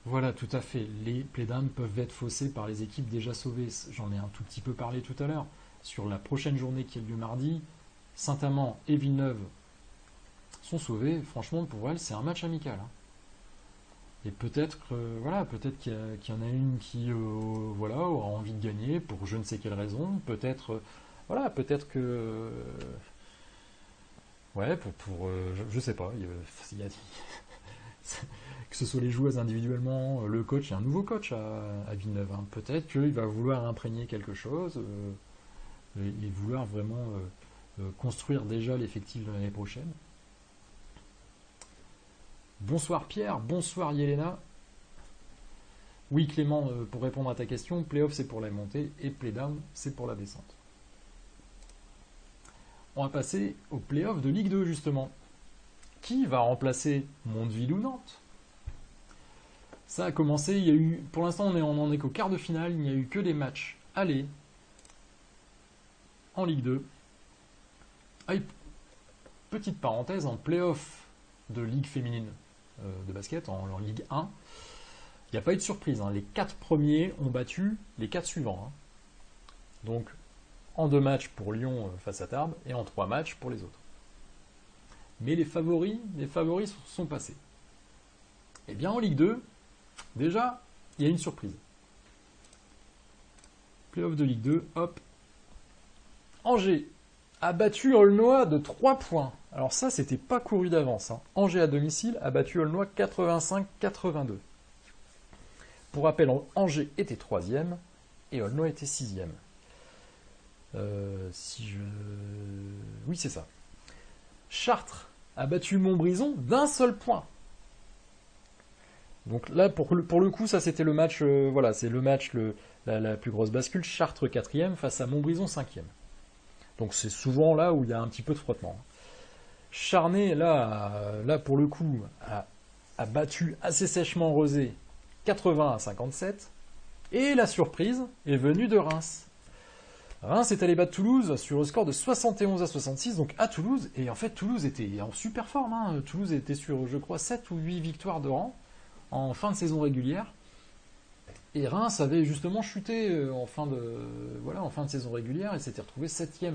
Voilà, tout à fait. Les playdowns peuvent être faussés par les équipes déjà sauvées. J'en ai un tout petit peu parlé tout à l'heure. Sur la prochaine journée qui a lieu mardi, Saint-Amand et Villeneuve sont sauvés. Franchement, pour elles, c'est un match amical. Et peut-être qu'il y en a une qui aura envie de gagner pour je ne sais quelle raison. Peut-être que je sais pas. Il y a que ce soit les joueuses individuellement, le coach, il y a un nouveau coach à Villeneuve. Peut-être qu'il va vouloir imprégner quelque chose et vouloir vraiment construire déjà l'effectif de l'année prochaine. Bonsoir Pierre, bonsoir Yelena. Oui Clément, pour répondre à ta question, playoff c'est pour la montée et playdown c'est pour la descente. On va passer au playoff de Ligue 2 justement. Qui va remplacer Mondeville ou Nantes? Ça a commencé, pour l'instant on en est qu'au quart de finale, il n'y a eu que des matchs aller en Ligue 2. Petite parenthèse, en playoff de Ligue féminine de basket, en Ligue 1, il n'y a pas eu de surprise. Les 4 premiers ont battu les 4 suivants. Donc en 2 matchs pour Lyon face à Tarbes et en 3 matchs pour les autres. Mais les favoris sont passés. Et bien en Ligue 2, déjà, il y a une surprise. Playoff de Ligue 2, hop. Angers a battu Aulnois de 3 points. Alors ça, c'était pas couru d'avance. Angers à domicile a battu Aulnois 85-82. Pour rappel, Angers était 3e et Aulnois était 6e. Oui, c'est ça. Chartres a battu Montbrison d'un seul point. Donc là, pour le coup, ça c'était le match, c'est le match, la plus grosse bascule. Chartres 4e face à Montbrison 5e. Donc c'est souvent là où il y a un petit peu de frottement. Charnay, là pour le coup, a battu assez sèchement Rezé 80-57. Et la surprise est venue de Reims. Reims est allé battre Toulouse sur le score de 71-66, donc à Toulouse. Et en fait, Toulouse était en super forme. Toulouse était sur, je crois, 7 ou 8 victoires de rang en fin de saison régulière. Et Reims avait justement chuté en fin de saison régulière et s'était retrouvé 7e.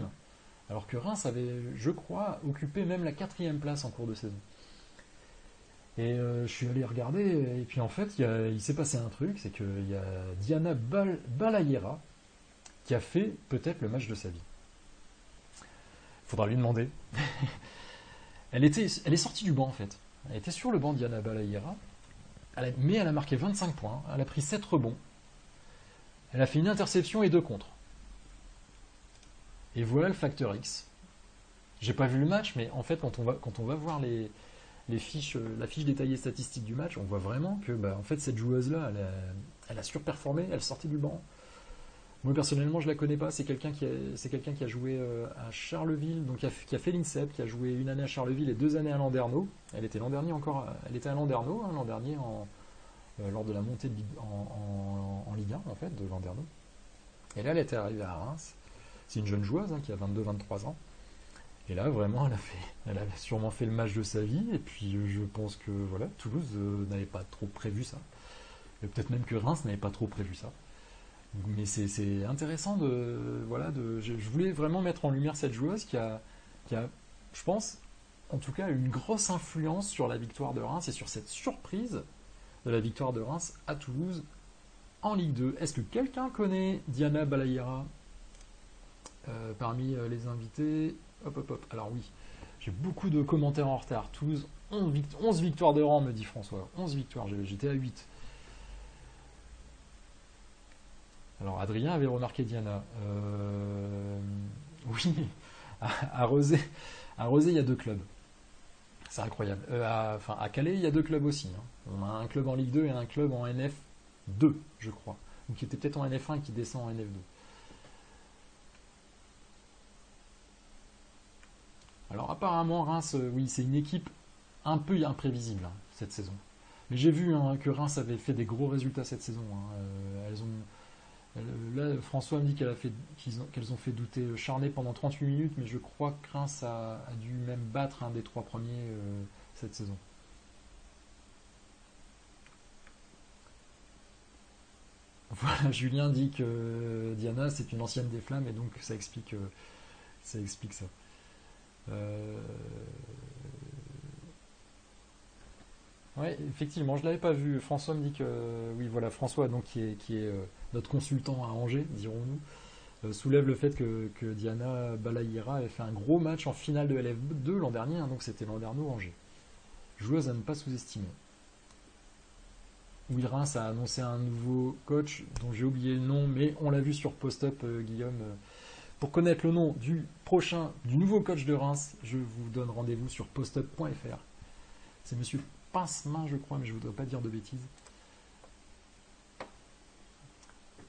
Alors que Reims avait, je crois, occupé même la 4e place en cours de saison. Et je suis allé regarder, et puis en fait, il s'est passé un truc, c'est qu'il y a Diana Balayera qui a fait peut-être le match de sa vie. Faudra lui demander. Elle est sortie du banc en fait. Elle était sur le banc, Diana Balayera, mais elle a marqué 25 points, elle a pris 7 rebonds, elle a fait une interception et 2 contres. Et voilà le facteur X. J'ai pas vu le match, mais en fait, quand on va voir la fiche détaillée statistique du match, on voit vraiment que en fait, cette joueuse-là, elle a surperformé, elle sortait du banc. Moi personnellement, je la connais pas. C'est quelqu'un qui a joué à Charleville, donc qui a fait l'INSEP, qui a joué une année à Charleville et 2 années à Landerneau. Elle était l'an dernier encore. Elle était à Landerneau l'an dernier lors de la montée en Ligue 1 en fait de Landerneau. Et là, elle était arrivée à Reims. C'est une jeune joueuse qui a 22-23 ans. Et là, vraiment, elle a sûrement fait le match de sa vie. Et puis, je pense que Toulouse n'avait pas trop prévu ça. Et peut-être même que Reims n'avait pas trop prévu ça. Mais c'est intéressant je voulais vraiment mettre en lumière cette joueuse qui a, je pense, en tout cas, une grosse influence sur la victoire de Reims et sur cette surprise de la victoire de Reims à Toulouse en Ligue 2. Est-ce que quelqu'un connaît Diana Balayera parmi les invités? Hop. Alors oui, j'ai beaucoup de commentaires en retard. Toulouse, 11 victoires de rang, me dit François. 11 victoires, j'étais à 8. Alors Adrien avait remarqué Diana. Oui, à Rezé, il y a 2 clubs. C'est incroyable. À Calais, il y a 2 clubs aussi. On a un club en Ligue 2 et un club en NF2, je crois. Ou qui était peut-être en NF1 et qui descend en NF2. apparemment, Reims, oui, c'est une équipe un peu imprévisible cette saison. Mais j'ai vu que Reims avait fait des gros résultats cette saison. Là, François me dit qu'elles ont fait douter Charnay pendant 38 minutes, mais je crois que Reims a dû même battre un des 3 premiers cette saison. Voilà, Julien dit que Diana c'est une ancienne des Flammes et donc ça explique ça. Euh, Ouais, effectivement, je l'avais pas vu. François me dit que oui, voilà, François donc qui est notre consultant à Angers, dirons-nous, soulève le fait que Diana Balaïra avait fait un gros match en finale de LF2 l'an dernier, donc c'était Landerneau-Angers. Joueuse à ne pas sous-estimer. Will Reims a annoncé un nouveau coach dont j'ai oublié le nom, mais on l'a vu sur Post-Up, Guillaume. Pour connaître le nom du nouveau coach de Reims, je vous donne rendez-vous sur postup.fr. C'est monsieur Pince-Main, je crois, mais je ne voudrais pas dire de bêtises.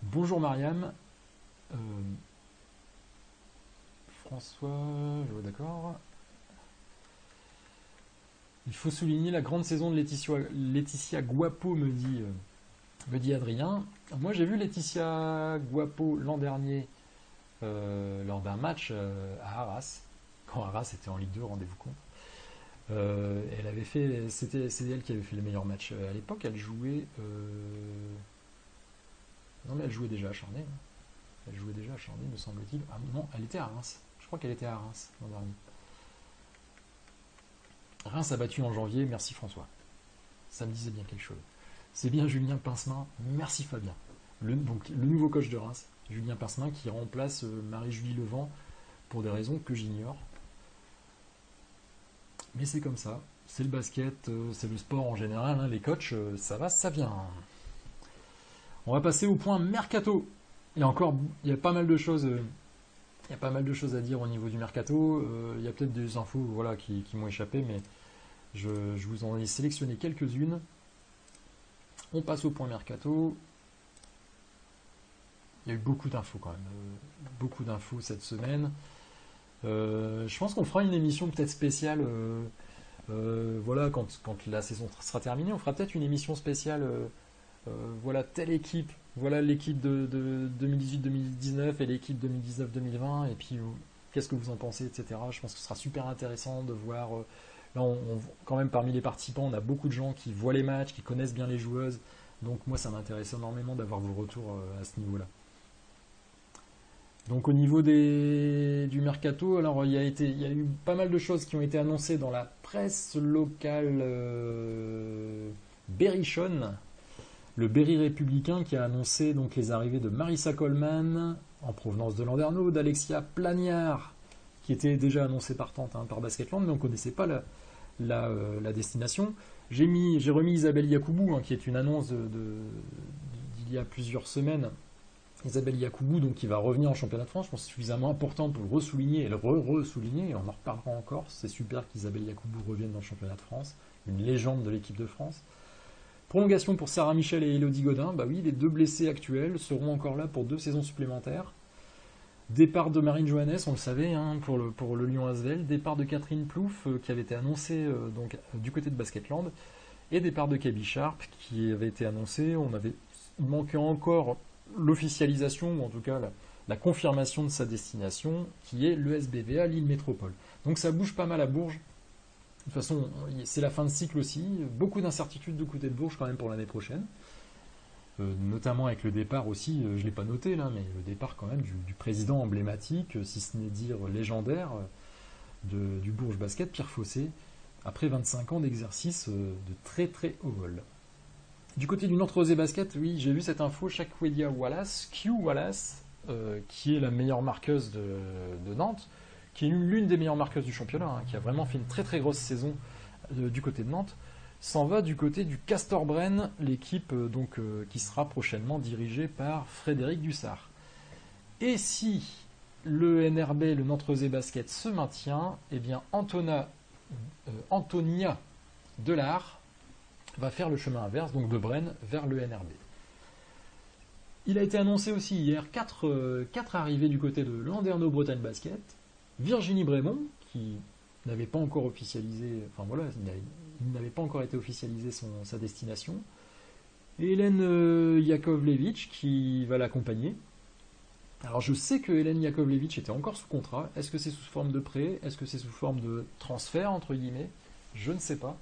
Bonjour Mariam. François, d'accord. Il faut souligner la grande saison de Laetitia Guapo, me dit Adrien. Moi, j'ai vu Laetitia Guapo l'an dernier lors d'un match à Arras, quand Arras était en Ligue 2, rendez-vous compte. Elle avait fait, c'est elle qui avait fait le meilleur match à l'époque. Elle jouait, non mais elle jouait déjà à Charnay. Elle jouait déjà à Charnay, me semble-t-il. Ah non, elle était à Reims. Je crois qu'elle était à Reims l'an dernier. Reims a battu en janvier, merci François. Ça me disait bien quelque chose. C'est bien Julien Pincemain, merci Fabien. Donc le nouveau coach de Reims, Julien Pincemain, qui remplace Marie-Julie Levent pour des raisons que j'ignore. Mais c'est comme ça, c'est le basket, c'est le sport en général, hein, les coachs, ça va, ça vient. On va passer au point mercato. Il y a pas mal de choses. Il y a pas mal de choses à dire au niveau du mercato. Il y a peut-être des infos voilà, qui m'ont échappé, mais je vous en ai sélectionné quelques-unes. On passe au point mercato. Il y a eu beaucoup d'infos quand même. Beaucoup d'infos cette semaine. Je pense qu'on fera une émission peut-être spéciale. Voilà, quand la saison sera terminée, on fera peut-être une émission spéciale. Voilà telle équipe. Voilà l'équipe de 2018-2019 et l'équipe 2019-2020. Et puis, qu'est-ce que vous en pensez, etc. Je pense que ce sera super intéressant de voir. Là, quand même, parmi les participants, on a beaucoup de gens qui voient les matchs, qui connaissent bien les joueuses. Donc, moi, ça m'intéresse énormément d'avoir vos retours à ce niveau-là. Donc, au niveau du mercato, alors il y a eu pas mal de choses qui ont été annoncées dans la presse locale berrichonne. Le Berry républicain qui a annoncé donc les arrivées de Marissa Coleman en provenance de Landerneau, d'Alexia Plagnard qui était déjà annoncée partante par Basketland, mais on ne connaissait pas la destination. J'ai remis Isabelle Yacoubou, qui est une annonce d'il y a plusieurs semaines. Isabelle Yacoubou, donc, qui va revenir en championnat de France, je pense que c'est suffisamment important pour le ressouligner et le re-souligner, et on en reparlera encore. C'est super qu'Isabelle Yacoubou revienne dans le championnat de France, une légende de l'équipe de France. Prolongation pour Sarah Michel et Elodie Godin. Bah oui, les deux blessés actuels seront encore là pour 2 saisons supplémentaires. Départ de Marine Johannes, on le savait, pour le Lyon Asvel. Départ de Catherine Plouffe, qui avait été annoncé donc, du côté de Basketland. Et départ de Kaby Sharp, qui avait été annoncé. Il manquait encore l'officialisation, ou en tout cas la confirmation de sa destination, qui est le SBVA Lille Métropole. Donc ça bouge pas mal à Bourges. De toute façon, c'est la fin de cycle aussi. Beaucoup d'incertitudes du côté de Bourges quand même pour l'année prochaine. Notamment avec le départ aussi, je ne l'ai pas noté là, mais le départ quand même du président emblématique, si ce n'est dire légendaire, du Bourges Basket, Pierre Fossé, après 25 ans d'exercice de très très haut vol. Du côté du Nantes-Rosé Basket, oui, j'ai vu cette info, Shaquedia Wallace, Q Wallace, qui est la meilleure marqueuse de Nantes, qui est l'une des meilleures marqueuses du championnat, qui a vraiment fait une très très grosse saison du côté de Nantes, s'en va du côté du Castor-Brenne, l'équipe qui sera prochainement dirigée par Frédéric Dussard. Et si le NRB, le Nantes-Rosé Basket, se maintient, eh bien Antonia Delard va faire le chemin inverse, donc de Brenne vers le NRB. Il a été annoncé aussi hier 4 arrivées du côté de Landerneau Bretagne Basket. Virginie Brémond, qui n'avait pas encore officialisé, enfin voilà, il n'avait pas encore été officialisé sa destination. Et Hélène Yakovlevich qui va l'accompagner. Alors je sais que Hélène Yakovlevich était encore sous contrat. Est-ce que c'est sous forme de prêt? Est-ce que c'est sous forme de transfert, entre guillemets? Je ne sais pas.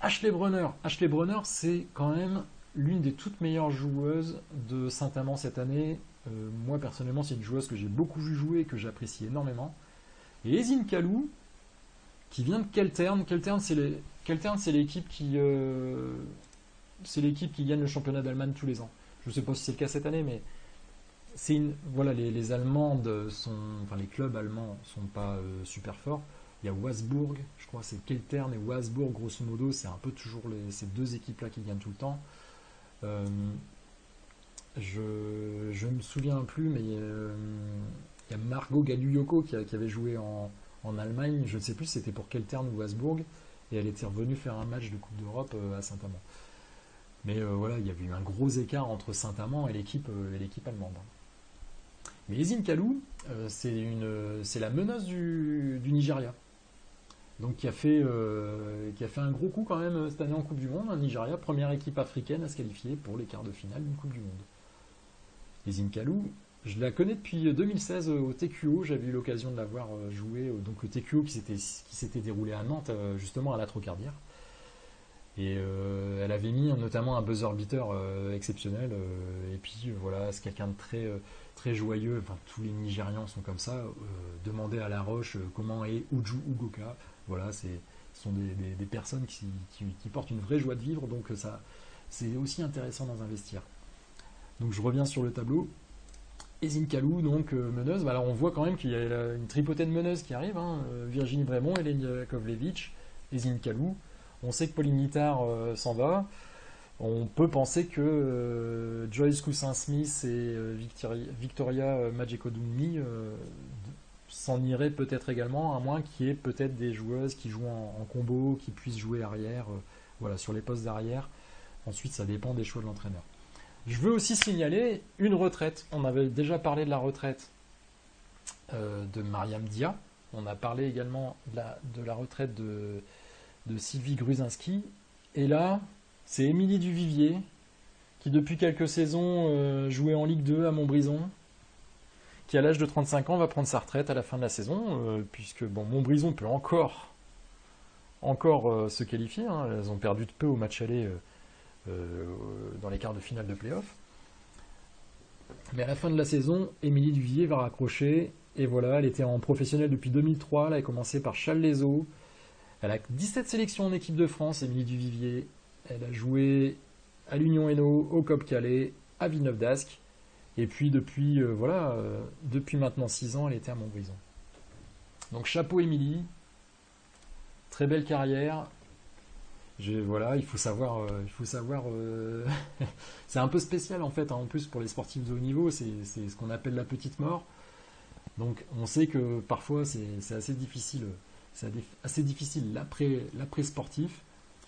Ashley Brunner. Ashley Brunner, c'est quand même l'une des toutes meilleures joueuses de Saint-Amand cette année. Moi, personnellement, c'est une joueuse que j'ai beaucoup vu jouer et que j'apprécie énormément. Et Ezine Kalou, qui vient de Keltern. Keltern, c'est l'équipe qui gagne le championnat d'Allemagne tous les ans. Je ne sais pas si c'est le cas cette année, mais voilà, les Allemandes enfin les clubs allemands sont pas super forts. Il y a Wasbourg, je crois, c'est Keltern et Wasbourg, grosso modo, c'est un peu toujours ces deux équipes-là qui gagnent tout le temps. Euh, je ne me souviens plus, mais il y a Margot Galuyoko qui avait joué en Allemagne. Je ne sais plus si c'était pour Keltern ou Wasbourg, et elle était revenue faire un match de Coupe d'Europe à Saint-Amand. Mais voilà, il y avait eu un gros écart entre Saint-Amand et l'équipe allemande. Mais Ezine Kalou, c'est la meneuse du Nigeria. Donc qui a fait un gros coup quand même cette année en Coupe du Monde. Un Nigeria, première équipe africaine à se qualifier pour les quarts de finale d'une Coupe du Monde. Ezine Kalou, je la connais depuis 2016 au TQO. J'avais eu l'occasion de la voir jouer. Donc le TQO qui s'était déroulé à Nantes, justement à la Trocardière. Et elle avait mis notamment un buzzer beater exceptionnel. Et puis voilà, c'est quelqu'un de très joyeux. Enfin, tous les Nigérians sont comme ça. Demandez à La Roche comment est Uju Ugoka. Voilà, ce sont des personnes qui portent une vraie joie de vivre. Donc ça, c'est aussi intéressant dans un vestiaire. Donc je reviens sur le tableau. Ezine Kalou, donc meneuse. Alors on voit quand même qu'il y a une tripotée de meneuses qui arrivent. Virginie Brémond, Hélène Yakovlevich, Ezine Kalou. On sait que Pauline Nittard s'en va. On peut penser que Joyce Coussin-Smith et Victoria Majekodunmi s'en iraient peut-être également, à moins qu'il y ait peut-être des joueuses qui jouent en combo, qui puissent jouer arrière, voilà, sur les postes d'arrière. Ensuite, ça dépend des choix de l'entraîneur. Je veux aussi signaler une retraite. On avait déjà parlé de la retraite de Mariam Dia. On a parlé également de la retraite de Sylvie Gruzinski. Et là, c'est Émilie Duvivier, qui depuis quelques saisons jouait en Ligue 2 à Montbrison, qui à l'âge de 35 ans va prendre sa retraite à la fin de la saison, puisque bon, Montbrison peut encore se qualifier. Elles ont perdu de peu au match aller dans les quarts de finale de play-off. Mais à la fin de la saison, Émilie Duvivier va raccrocher. Et voilà, elle était en professionnel depuis 2003. Elle a commencé par Challes-les-Eaux. Elle a 17 sélections en équipe de France, Émilie Duvivier. Elle a joué à l'Union Hainaut, au COP Calais, à Villeneuve d'Ascq. Et puis depuis maintenant 6 ans, elle était à Montbrison. Donc chapeau Émilie. Très belle carrière. Voilà, il faut savoir. C'est un peu spécial en fait, en plus pour les sportifs de haut niveau, c'est ce qu'on appelle la petite mort. Donc on sait que parfois c'est assez difficile. C'est assez difficile l'après sportif,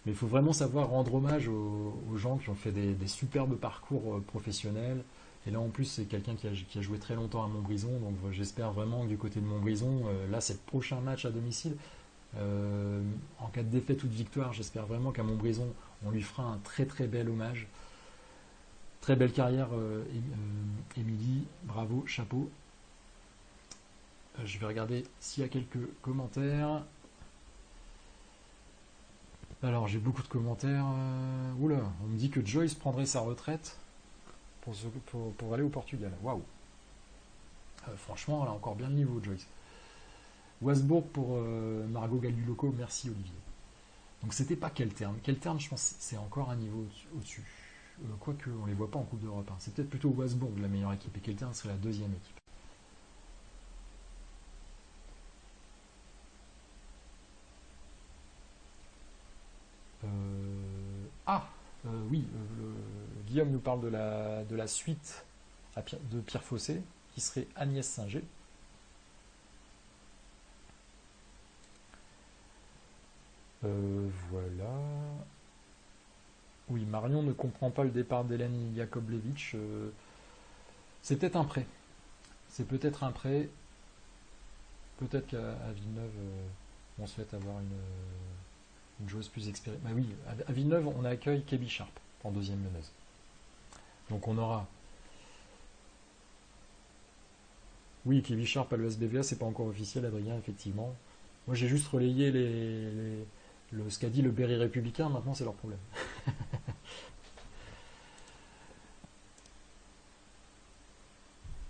mais il faut vraiment savoir rendre hommage aux gens qui ont fait des superbes parcours professionnels. Et là en plus c'est quelqu'un qui a joué très longtemps à Montbrison, donc j'espère vraiment que du côté de Montbrison, là c'est le prochain match à domicile. En cas de défaite ou de victoire, j'espère vraiment qu'à Montbrison, on lui fera un très très bel hommage. Très belle carrière, Émilie, bravo, chapeau. Je vais regarder s'il y a quelques commentaires. Alors j'ai beaucoup de commentaires. Oula, on me dit que Joyce prendrait sa retraite pour aller au Portugal. Waouh. Franchement, elle a encore bien le niveau, Joyce. Wasbourg pour Margot Galuloko, merci Olivier. Donc c'était pas Keltern. Keltern, je pense, c'est encore un niveau au-dessus. Quoique, on les voit pas en Coupe d'Europe. C'est peut-être plutôt Wasbourg la meilleure équipe et Keltern serait la deuxième équipe. Oui, Guillaume nous parle de la suite de Pierre Fossé, qui serait Agnès Singer. Voilà. Oui, Marion ne comprend pas le départ d'Hélène Yakovlevich. C'est peut-être un prêt. C'est peut-être un prêt. Peut-être qu'à Villeneuve, on souhaite avoir une joueuse plus expérimentée. Bah oui, à Villeneuve, on accueille Kebi Sharp en deuxième meneuse. Donc on aura... Oui, Kebi Sharp à l'ESBVA, c'est pas encore officiel, Adrien, effectivement. Moi, j'ai juste relayé ce qu'a dit le Berry républicain, maintenant c'est leur problème.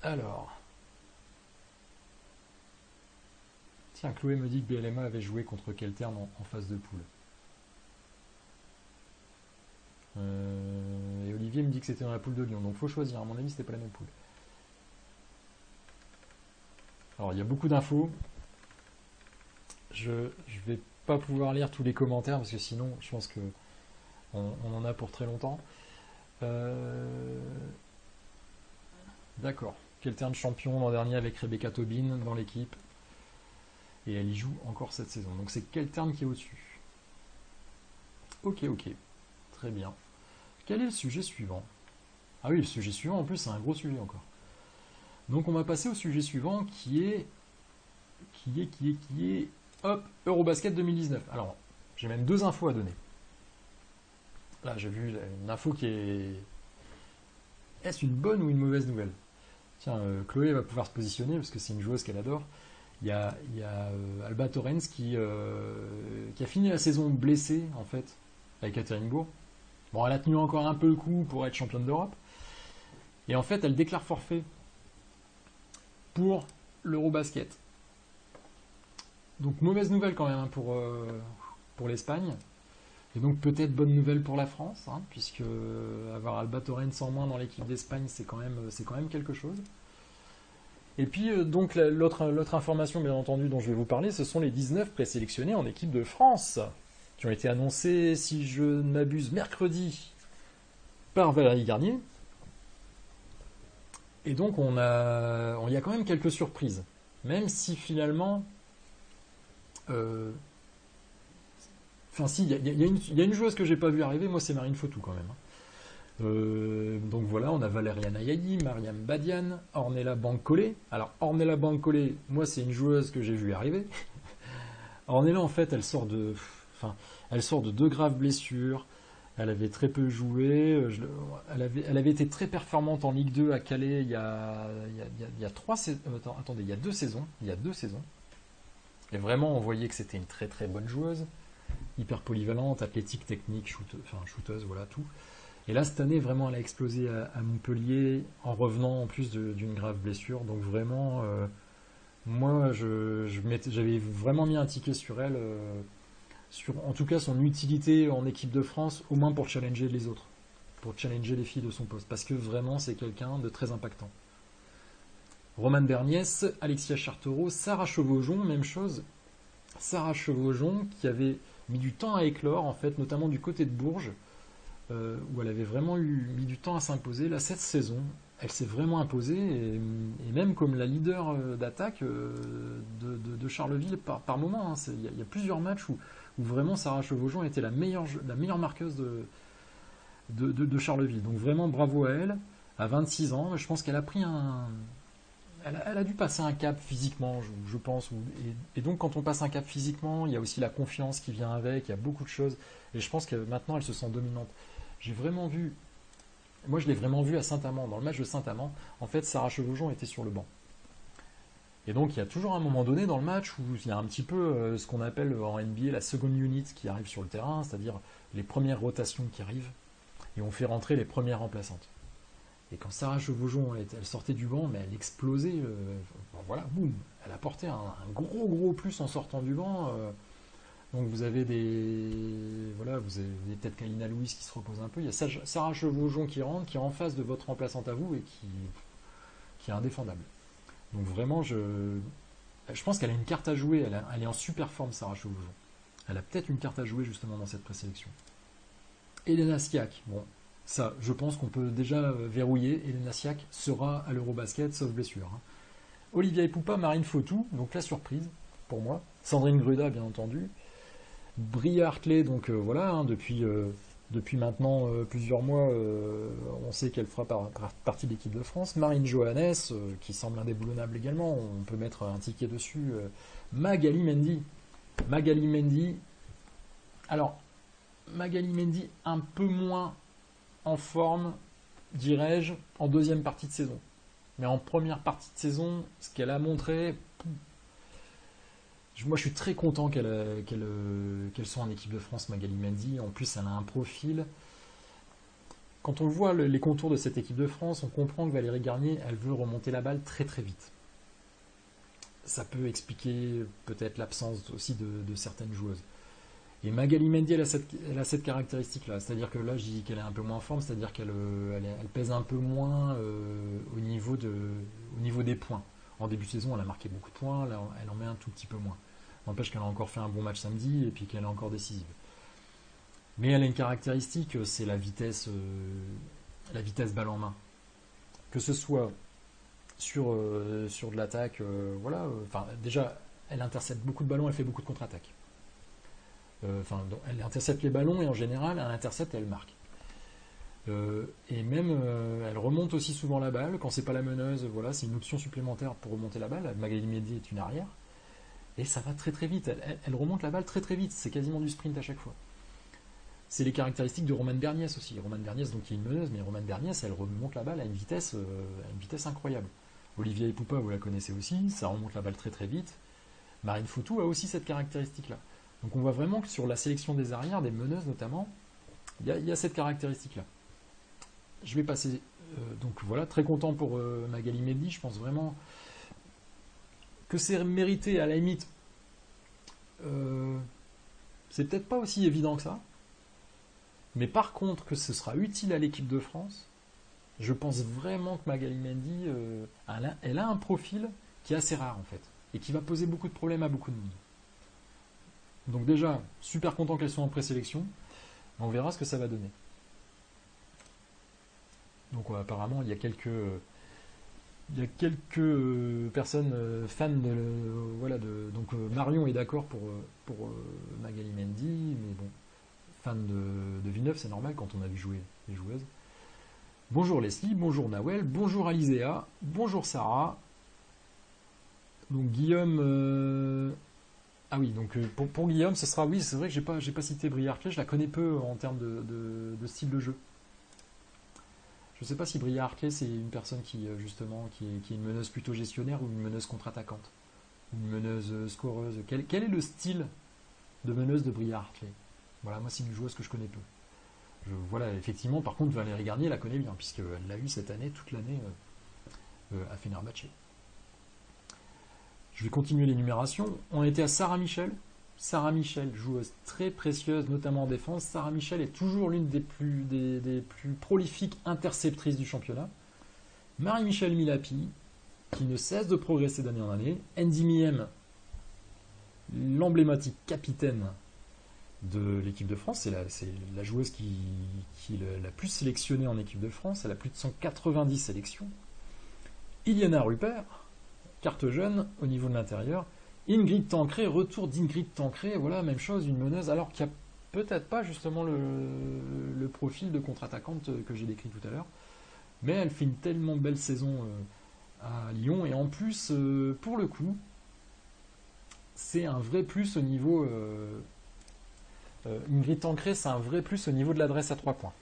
Alors... Tiens, Chloé me dit que BLMA avait joué contre Keltern en phase de poule. Et Olivier me dit que c'était dans la poule de Lyon, donc faut choisir. À mon avis, c'était pas la même poule. Alors, il y a beaucoup d'infos. Je vais pas pouvoir lire tous les commentaires parce que sinon, je pense que on en a pour très longtemps. D'accord. Keltern champion l'an dernier avec Rebecca Tobin dans l'équipe. Et elle y joue encore cette saison. Donc c'est Keltern qui est au-dessus. Ok. Très bien. Quel est le sujet suivant? Ah oui, le sujet suivant, en plus, c'est un gros sujet encore. Donc on va passer au sujet suivant qui est... Hop, Eurobasket 2019. Alors, j'ai même deux infos à donner. Là, j'ai vu une info qui est... Est-ce une bonne ou une mauvaise nouvelle? Tiens, Chloé va pouvoir se positionner parce que c'est une joueuse qu'elle adore. Il y a Alba Torrens qui a fini la saison blessée, en fait, avec Ekaterinbourg. Bon, elle a tenu encore un peu le coup pour être championne d'Europe. Et en fait, elle déclare forfait pour l'Eurobasket. Donc, mauvaise nouvelle quand même hein, pour l'Espagne. Et donc, peut-être bonne nouvelle pour la France, hein, puisque avoir Alba Torrens en moins dans l'équipe d'Espagne, c'est quand même quelque chose. Et puis, donc, l'autre information, bien entendu, dont je vais vous parler, ce sont les 19 présélectionnés en équipe de France, qui ont été annoncés, si je ne m'abuse, mercredi, par Valérie Garnier. Et donc, il y a quand même quelques surprises. Même si, finalement... Enfin, si, il y a une joueuse que j'ai pas vue arriver, moi, c'est Marine Fautou, quand même. Donc voilà, on a Valériane Ayayi, Mariam Badian, Ornella Bancolé. Alors Ornella Bancolé, moi c'est une joueuse que j'ai vue arriver. Ornella en fait, elle sort de deux graves blessures. Elle avait très peu joué. Elle avait été très performante en Ligue 2 à Calais il y a 2 saisons. Il y a 2 saisons. Et vraiment, on voyait que c'était une très très bonne joueuse, hyper polyvalente, athlétique, technique, shooteuse, voilà tout. Et là, cette année, vraiment, elle a explosé à Montpellier en revenant en plus d'une grave blessure. Donc vraiment, moi, j'avais vraiment mis un ticket sur elle, sur en tout cas son utilité en équipe de France, au moins pour challenger les autres, pour challenger les filles de son poste, parce que vraiment, c'est quelqu'un de très impactant. Romane Berniès, Alexia Chartereau, Sarah Chevaujon, même chose. Sarah Chevaujon qui avait mis du temps à éclore, en fait, notamment du côté de Bourges, où elle avait vraiment mis du temps à s'imposer. Là, cette saison, elle s'est vraiment imposée, et même comme la leader d'attaque de Charleville par moment. Hein. Il y a plusieurs matchs où vraiment Sarah Chevaujon était la meilleure marqueuse de Charleville. Donc vraiment bravo à elle, à 26 ans. Je pense qu'elle a pris elle a dû passer un cap physiquement, je pense. Et donc quand on passe un cap physiquement, il y a aussi la confiance qui vient avec, il y a beaucoup de choses. Et je pense que maintenant, elle se sent dominante. Moi je l'ai vraiment vu à Saint-Amand, dans le match de Saint-Amand, en fait Sarah Chevaujon était sur le banc. Et donc il y a toujours un moment donné dans le match où il y a un petit peu ce qu'on appelle en NBA la second unit qui arrive sur le terrain, c'est-à-dire les premières rotations qui arrivent, et on fait rentrer les premières remplaçantes. Et quand Sarah Chevaujon, elle sortait du banc, mais elle explosait, voilà, boum, elle apportait un gros plus en sortant du banc. Donc vous avez vous avez peut-être Kalina Louis qui se repose un peu. Il y a Sarah Chevaujon qui rentre, qui est en face de votre remplaçante à vous et qui est indéfendable. Donc vraiment, je pense qu'elle a une carte à jouer. Elle est en super forme, Sarah Chevaujon. Elle a peut-être une carte à jouer justement dans cette présélection. Elena Siak, bon, ça, je pense qu'on peut déjà verrouiller. Elena Siak sera à l'Eurobasket, sauf blessure. Hein. Olivia Epoupa, Marine Fautou, donc la surprise pour moi. Sandrine Gruda, bien entendu. Bria Hartley, donc voilà, hein, depuis maintenant plusieurs mois, on sait qu'elle fera partie de l'équipe de France. Marine Johannes, qui semble indéboulonnable également, on peut mettre un ticket dessus. Magali Mendy, Magali Mendy. Alors, Magali Mendy un peu moins en forme, dirais-je, en deuxième partie de saison. Mais en première partie de saison, ce qu'elle a montré, moi je suis très content qu'elle soit en équipe de France, Magali Mendy. En plus, elle a un profil. Quand on voit les contours de cette équipe de France, on comprend que Valérie Garnier, elle veut remonter la balle très très vite. Ça peut expliquer peut-être l'absence aussi de certaines joueuses. Et Magali Mendy, elle a cette caractéristique-là. C'est-à-dire que là, je dis qu'elle est un peu moins en forme, c'est-à-dire qu'elle pèse un peu moins au niveau des points. En début de saison, elle a marqué beaucoup de points, là, elle en met un tout petit peu moins. N'empêche qu'elle a encore fait un bon match samedi et puis qu'elle est encore décisive. Mais elle a une caractéristique, c'est la vitesse balle en main. Que ce soit sur de l'attaque, voilà. Enfin, déjà, elle intercepte beaucoup de ballons, elle fait beaucoup de contre-attaques. Elle intercepte les ballons et en général, elle intercepte et elle marque. Et même, elle remonte aussi souvent la balle. Quand c'est pas la meneuse, voilà, c'est une option supplémentaire pour remonter la balle. Magali Mendy est une arrière. Et ça va très très vite. Elle remonte la balle très très vite. C'est quasiment du sprint à chaque fois. C'est les caractéristiques de Romane Berniès aussi. Romane Berniès, donc, qui est une meneuse, mais Romane Berniès, elle remonte la balle à une vitesse incroyable. Olivia Epoupa, vous la connaissez aussi, ça remonte la balle très très vite. Marine Foutou a aussi cette caractéristique-là. Donc on voit vraiment que sur la sélection des arrières, des meneuses notamment, il y a cette caractéristique-là. Je vais passer, donc voilà, très content pour Magali Mendy. Je pense vraiment que c'est mérité à la limite. C'est peut-être pas aussi évident que ça. Mais par contre, que ce sera utile à l'équipe de France, je pense vraiment que Magali Mendy, elle a un profil qui est assez rare en fait, et qui va poser beaucoup de problèmes à beaucoup de monde. Donc déjà, super content qu'elle soit en présélection, on verra ce que ça va donner. Donc apparemment, il y a quelques personnes fans donc Marion est d'accord pour Magali Mendy, mais bon, fan de Villeneuve, c'est normal quand on a vu jouer les joueuses. Bonjour Leslie, bonjour Nawel, bonjour Alizéa, bonjour Sarah. Donc Guillaume, ah oui, donc pour Guillaume, ce sera, oui, c'est vrai que j'ai pas cité Briard-Clé, je la connais peu en termes de style de jeu. Je ne sais pas si Briard-Clé, c'est une personne qui, justement, qui est une meneuse plutôt gestionnaire ou une meneuse contre-attaquante, une meneuse scoreuse. Quel est le style de meneuse de Briard-Clé? Voilà, moi, c'est une joueuse que je connais peu. Voilà, effectivement, par contre, Valérie Garnier la connaît bien, puisqu'elle l'a eu cette année, toute l'année, à Fenerbahçe. Je vais continuer l'énumération. On était à Sarah Michel. Sarah Michel, joueuse très précieuse, notamment en défense. Sarah Michel est toujours l'une des plus prolifiques interceptrices du championnat. Marie-Michel Milapi, qui ne cesse de progresser d'année en année. Andy Miem, l'emblématique capitaine de l'équipe de France. C'est la joueuse qui est la plus sélectionnée en équipe de France. Elle a plus de 190 sélections. Iliana Rupert, carte jeune au niveau de l'intérieur. Ingrid Tancré, retour d'Ingrid Tancré, voilà, même chose, une meneuse, alors qu'il n'y a peut-être pas justement le profil de contre-attaquante que j'ai décrit tout à l'heure, mais elle fait une tellement belle saison à Lyon, et en plus, pour le coup, c'est un vrai plus au niveau... Ingrid Tancré, c'est un vrai plus au niveau de l'adresse à 3 points.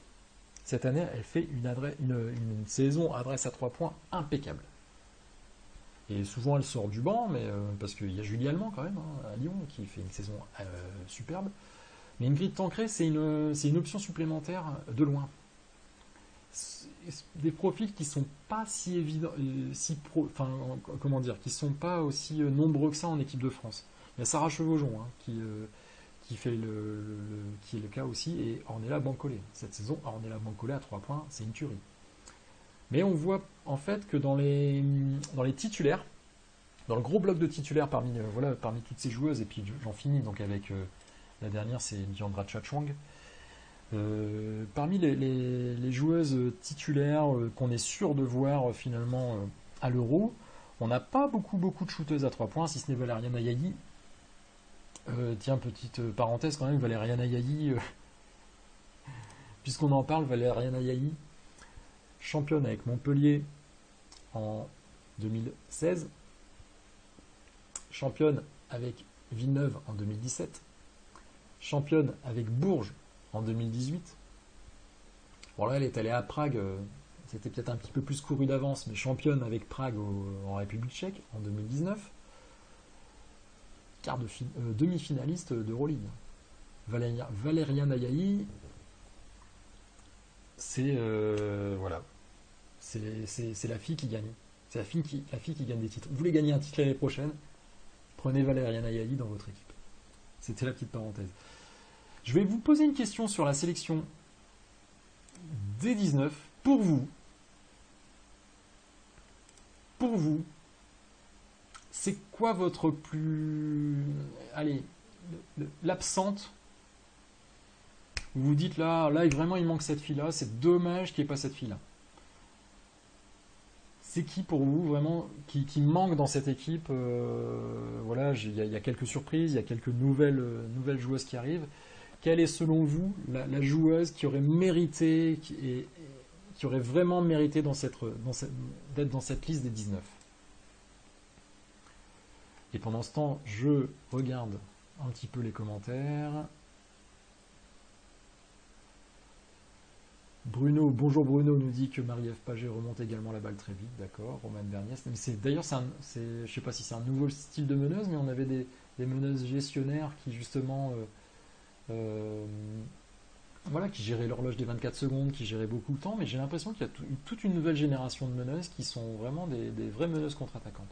Cette année, elle fait une saison adresse à 3 points impeccable. Et souvent elle sort du banc, mais parce qu'il y a Julie Allemand quand même à Lyon qui fait une saison superbe. Mais Ingrid Tancré, c'est une option supplémentaire de loin. Des profils qui sont pas si évidents, qui sont pas aussi nombreux que ça en équipe de France. Il y a Sarah Chevaujon qui est le cas aussi, et Ornella Bancolé. Cette saison, Ornella Bancolé à 3 points, c'est une tuerie. Mais on voit en fait que dans les titulaires, dans le gros bloc de titulaires parmi toutes ces joueuses, et puis j'en finis donc avec la dernière, c'est Diandra Chachwang. Parmi les joueuses titulaires qu'on est sûr de voir finalement à l'Euro, on n'a pas beaucoup de shooteuses à 3 points, si ce n'est Valériana Yayi. Tiens, petite parenthèse quand même, Valériana Yayi, puisqu'on en parle, Valériana Yayi, championne avec Montpellier en 2016, championne avec Villeneuve en 2017, championne avec Bourges en 2018. Bon là, elle est allée à Prague, c'était peut-être un petit peu plus couru d'avance, mais championne avec Prague en République tchèque en 2019. Demi-finaliste d'Euroleague. Valérian Ayayi, c'est voilà, c'est la fille qui gagne. C'est la fille qui gagne des titres. Vous voulez gagner un titre l'année prochaine, prenez Valérian Ayayi dans votre équipe. C'était la petite parenthèse. Je vais vous poser une question sur la sélection des 19. Pour vous, c'est quoi votre plus... Allez, l'absente. Vous vous dites là, vraiment il manque cette fille-là, c'est dommage qu'il n'y ait pas cette fille-là. C'est qui pour vous vraiment qui manque dans cette équipe? Voilà, il y a quelques surprises, il y a quelques nouvelles joueuses qui arrivent. Quelle est selon vous la joueuse qui aurait mérité, qui aurait vraiment mérité d'être dans cette liste des 19? Et pendant ce temps, je regarde un petit peu les commentaires. Bruno, bonjour Bruno, nous dit que Marie-Ève Paget remonte également la balle très vite, d'accord. Romane Berniès, d'ailleurs, je ne sais pas si c'est un nouveau style de meneuse, mais on avait des meneuses gestionnaires qui justement, voilà, qui géraient l'horloge des 24 secondes, qui géraient beaucoup le temps, mais j'ai l'impression qu'il y a toute une nouvelle génération de meneuses qui sont vraiment des vraies meneuses contre-attaquantes.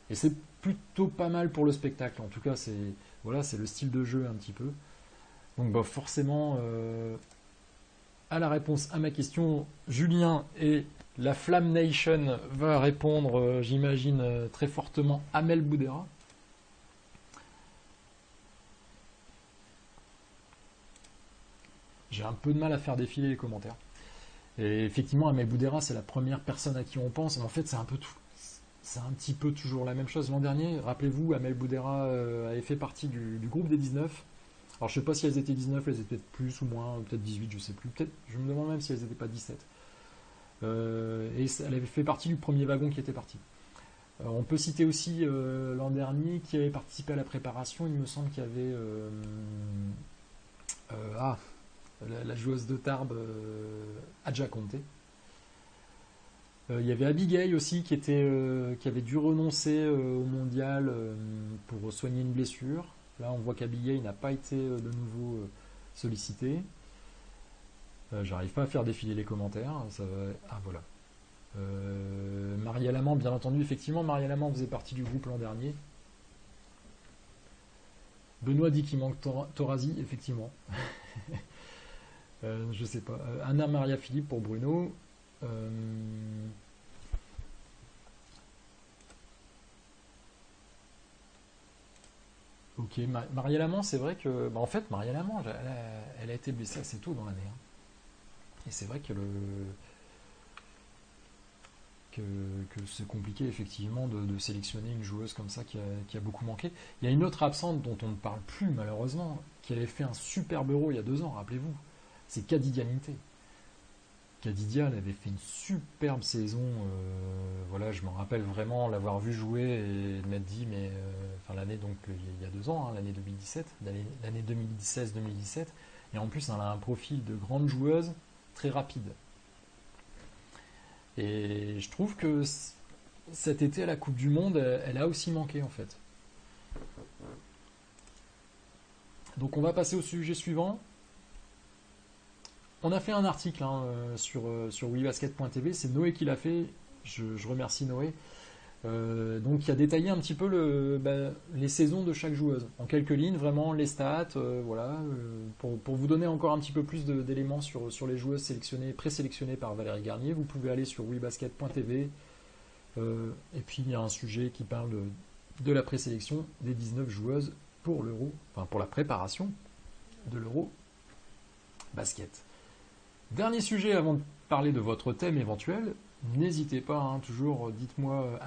Et c'est plutôt pas mal pour le spectacle, en tout cas, voilà, c'est le style de jeu un petit peu. Donc bah, forcément... à la réponse à ma question, Julien et la Flamme Nation va répondre, j'imagine, très fortement Amel Boudera. J'ai un peu de mal à faire défiler les commentaires. Et effectivement, Amel Boudera, c'est la première personne à qui on pense. Mais en fait, c'est un peu tout. C'est un petit peu toujours la même chose. L'an dernier, rappelez-vous, Amel Boudera avait fait partie du groupe des 19. Alors je sais pas si elles étaient 19, elles étaient peut-être plus ou moins, peut-être 18, je sais plus. Peut-être, je me demande même si elles n'étaient pas 17. Et elle avait fait partie du premier wagon qui était parti. On peut citer aussi l'an dernier qui avait participé à la préparation. Il me semble qu'il y avait la joueuse de Tarbes, Adja Conte. Il y avait Abigail aussi qui avait dû renoncer au mondial pour soigner une blessure. Là, on voit qu'Abigail n'a pas été de nouveau sollicitée. J'arrive pas à faire défiler les commentaires. Ah, voilà. Maria Lamant, bien entendu. Effectivement, Maria Lamant faisait partie du groupe l'an dernier. Benoît dit qu'il manque Torazi, effectivement. Je sais pas. Anna Maria Philippe pour Bruno. Ok, Maria Lamont, c'est vrai que. Bah, en fait, Maria Lamont, elle a été blessée assez tôt dans l'année. Hein. Et c'est vrai que c'est compliqué, effectivement, de sélectionner une joueuse comme ça qui a beaucoup manqué. Il y a une autre absente dont on ne parle plus, malheureusement, qui avait fait un superbe Euro il y a 2 ans, rappelez-vous. C'est Khadija Nité. Khadija, elle avait fait une superbe saison. Voilà, je me rappelle vraiment l'avoir vu jouer et de m'être dit, mais enfin l'année donc il y a 2 ans, hein, l'année 2017, l'année 2016-2017. Et en plus, elle a un profil de grande joueuse très rapide. Et je trouve que cet été à la Coupe du Monde, elle a aussi manqué en fait. Donc on va passer au sujet suivant. On a fait un article sur webasket.tv, c'est Noé qui l'a fait, je remercie Noé. Donc il a détaillé un petit peu les saisons de chaque joueuse, en quelques lignes, vraiment les stats, voilà, pour vous donner encore un petit peu plus d'éléments sur les joueuses présélectionnées par Valérie Garnier. Vous pouvez aller sur webasket.tv, et puis il y a un sujet qui parle de la présélection des 19 joueuses pour l'Euro, enfin pour la préparation de l'Euro basket. Dernier sujet avant de parler de votre thème éventuel, n'hésitez pas, toujours dites-moi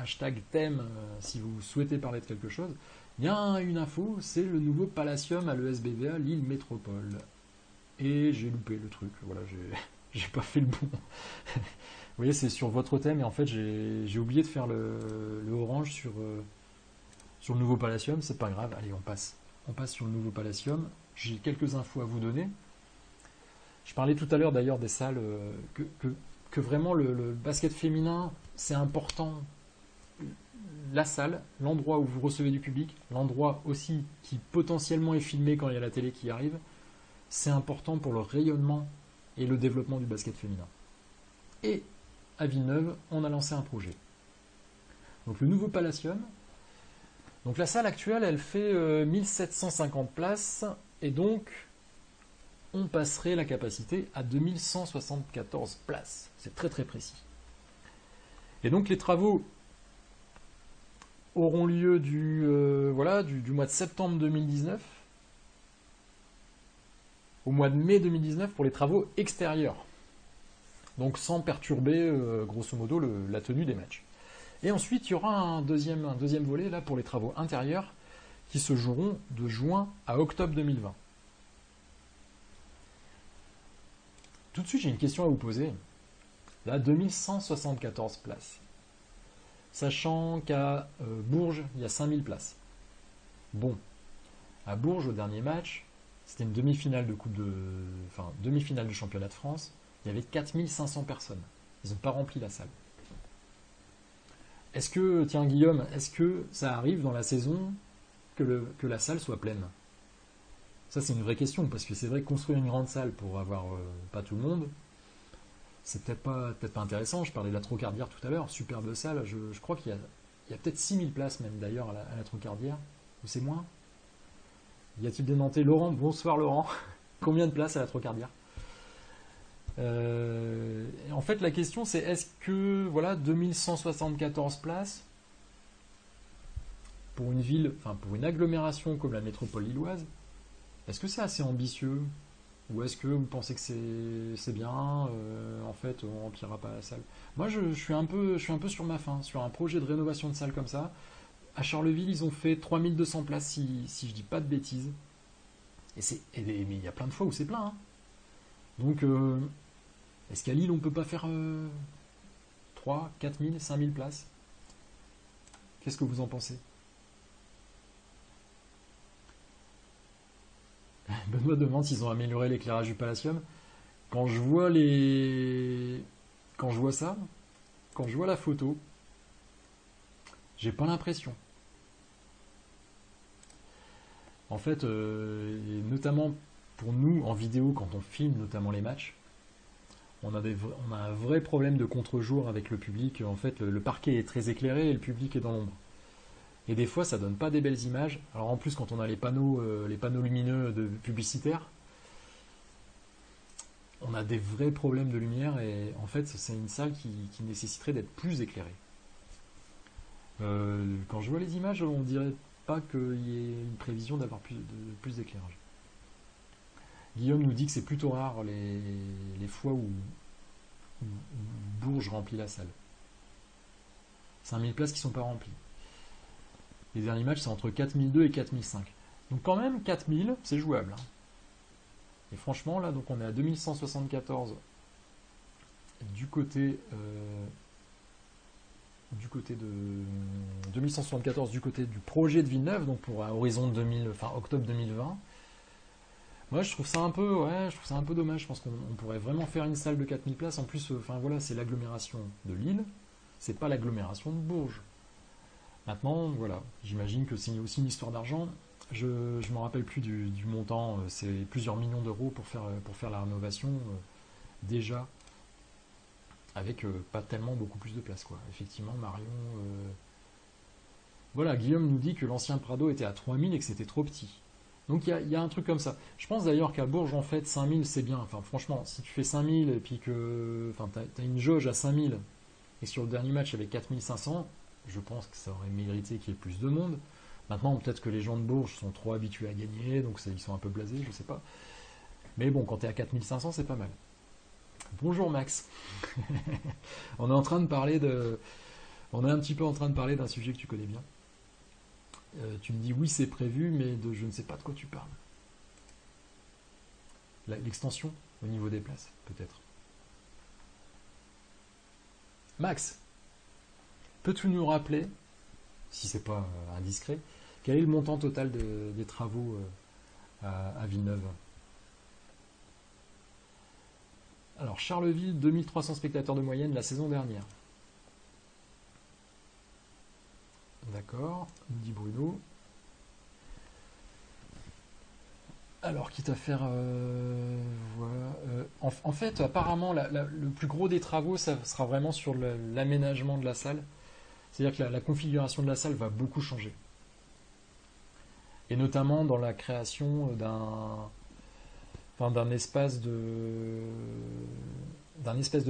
#thème si vous souhaitez parler de quelque chose. Il y a une info, c'est le nouveau Palacium à l'ESBVA Lille Métropole. Et j'ai loupé le truc, voilà, j'ai pas fait le bon. Vous voyez, c'est sur votre thème et en fait j'ai oublié de faire le orange sur sur le nouveau Palacium, c'est pas grave. Allez, on passe. On passe sur le nouveau Palacium. J'ai quelques infos à vous donner. Je parlais tout à l'heure d'ailleurs des salles, que vraiment le basket féminin, c'est important. La salle, l'endroit où vous recevez du public, l'endroit aussi qui potentiellement est filmé quand il y a la télé qui arrive, c'est important pour le rayonnement et le développement du basket féminin. Et à Villeneuve, on a lancé un projet. Donc le nouveau Palacium. Donc la salle actuelle, elle fait 1750 places, et donc on passerait la capacité à 2174 places. C'est très très précis. Et donc les travaux auront lieu du mois de septembre 2019 au mois de mai 2019 pour les travaux extérieurs. Donc sans perturber grosso modo la tenue des matchs. Et ensuite il y aura un deuxième volet là pour les travaux intérieurs qui se joueront de juin à octobre 2020. Tout de suite j'ai une question à vous poser. Là 2174 places. Sachant qu'à Bourges, il y a 5000 places. Bon, à Bourges, au dernier match, c'était une demi-finale demi-finale du championnat de France, il y avait 4500 personnes. Ils n'ont pas rempli la salle. Est-ce que, tiens Guillaume, est-ce que ça arrive dans la saison que la salle soit pleine? Ça c'est une vraie question, parce que c'est vrai que construire une grande salle pour avoir pas tout le monde, c'est peut-être pas intéressant. Je parlais de la Trocardière tout à l'heure, superbe salle. Je crois qu'il y a peut-être 6000 places même d'ailleurs à la Trocardière, ou c'est moins. Y a-t-il des Nantais? Laurent, bonsoir Laurent. Combien de places à la Trocardière? En fait la question c'est est-ce que 2174 places pour une ville, enfin pour une agglomération comme la métropole lilloise, est-ce que c'est assez ambitieux? Ou est-ce que vous pensez que c'est bien, en fait, on remplira pas la salle? Moi, je suis un peu sur ma faim, sur un projet de rénovation de salle comme ça. À Charleville, ils ont fait 3200 places, si je dis pas de bêtises. Mais il y a plein de fois où c'est plein. Hein. Donc, est-ce qu'à Lille, on peut pas faire 3, 4000, 5000 places? Qu'est-ce que vous en pensez? Benoît demande s'ils ont amélioré l'éclairage du Palacium. Quand je vois ça, quand je vois la photo, j'ai pas l'impression. En fait, et notamment pour nous en vidéo, quand on filme notamment les matchs, on a un vrai problème de contre-jour avec le public. En fait, le parquet est très éclairé et le public est dans l'ombre. Et des fois, ça donne pas des belles images. Alors en plus, quand on a les panneaux lumineux publicitaires, on a des vrais problèmes de lumière et en fait, c'est une salle qui nécessiterait d'être plus éclairée. Quand je vois les images, on dirait pas qu'il y ait une prévision d'avoir plus d'éclairage. Guillaume nous dit que c'est plutôt rare les fois où Bourges remplit la salle. 5000 places qui ne sont pas remplies. Les derniers matchs, c'est entre 4002 et 4005. Donc quand même, 4000, c'est jouable. Hein. Et franchement, là, donc on est à 2174 du côté de 2174 du côté du projet de Villeneuve, donc pour horizon octobre 2020. Moi, je trouve ça un peu dommage. Je pense qu'on pourrait vraiment faire une salle de 4000 places. En plus, c'est l'agglomération de Lille, c'est pas l'agglomération de Bourges. Maintenant, voilà, j'imagine que c'est aussi une histoire d'argent. Je ne me rappelle plus du montant, c'est plusieurs millions d'euros pour faire la rénovation, déjà, avec pas tellement beaucoup plus de place, quoi. Effectivement, Marion... Voilà, Guillaume nous dit que l'ancien Prado était à 3000 et que c'était trop petit. Donc il y a un truc comme ça. Je pense d'ailleurs qu'à Bourges, en fait, 5000, c'est bien. Enfin, franchement, si tu fais 5000 et puis que tu as une jauge à 5000 et sur le dernier match avec 4500, je pense que ça aurait mérité qu'il y ait plus de monde. Maintenant, peut-être que les gens de Bourges sont trop habitués à gagner, donc ils sont un peu blasés, je sais pas. Mais bon, quand tu es à 4500, c'est pas mal. Bonjour Max. On est un petit peu en train de parler d'un sujet que tu connais bien. Tu me dis oui, c'est prévu, mais je ne sais pas de quoi tu parles. L'extension au niveau des places, peut-être. Max, peux-tu nous rappeler, si c'est pas indiscret, Quel est le montant total des travaux à Villeneuve? Alors, Charleville, 2300 spectateurs de moyenne la saison dernière. D'accord, nous dit Bruno. Alors, quitte à faire... voilà. En fait, apparemment, le plus gros des travaux, ça sera vraiment sur l'aménagement de la salle. C'est-à-dire que la configuration de la salle va beaucoup changer. Et notamment dans la création d'un espèce de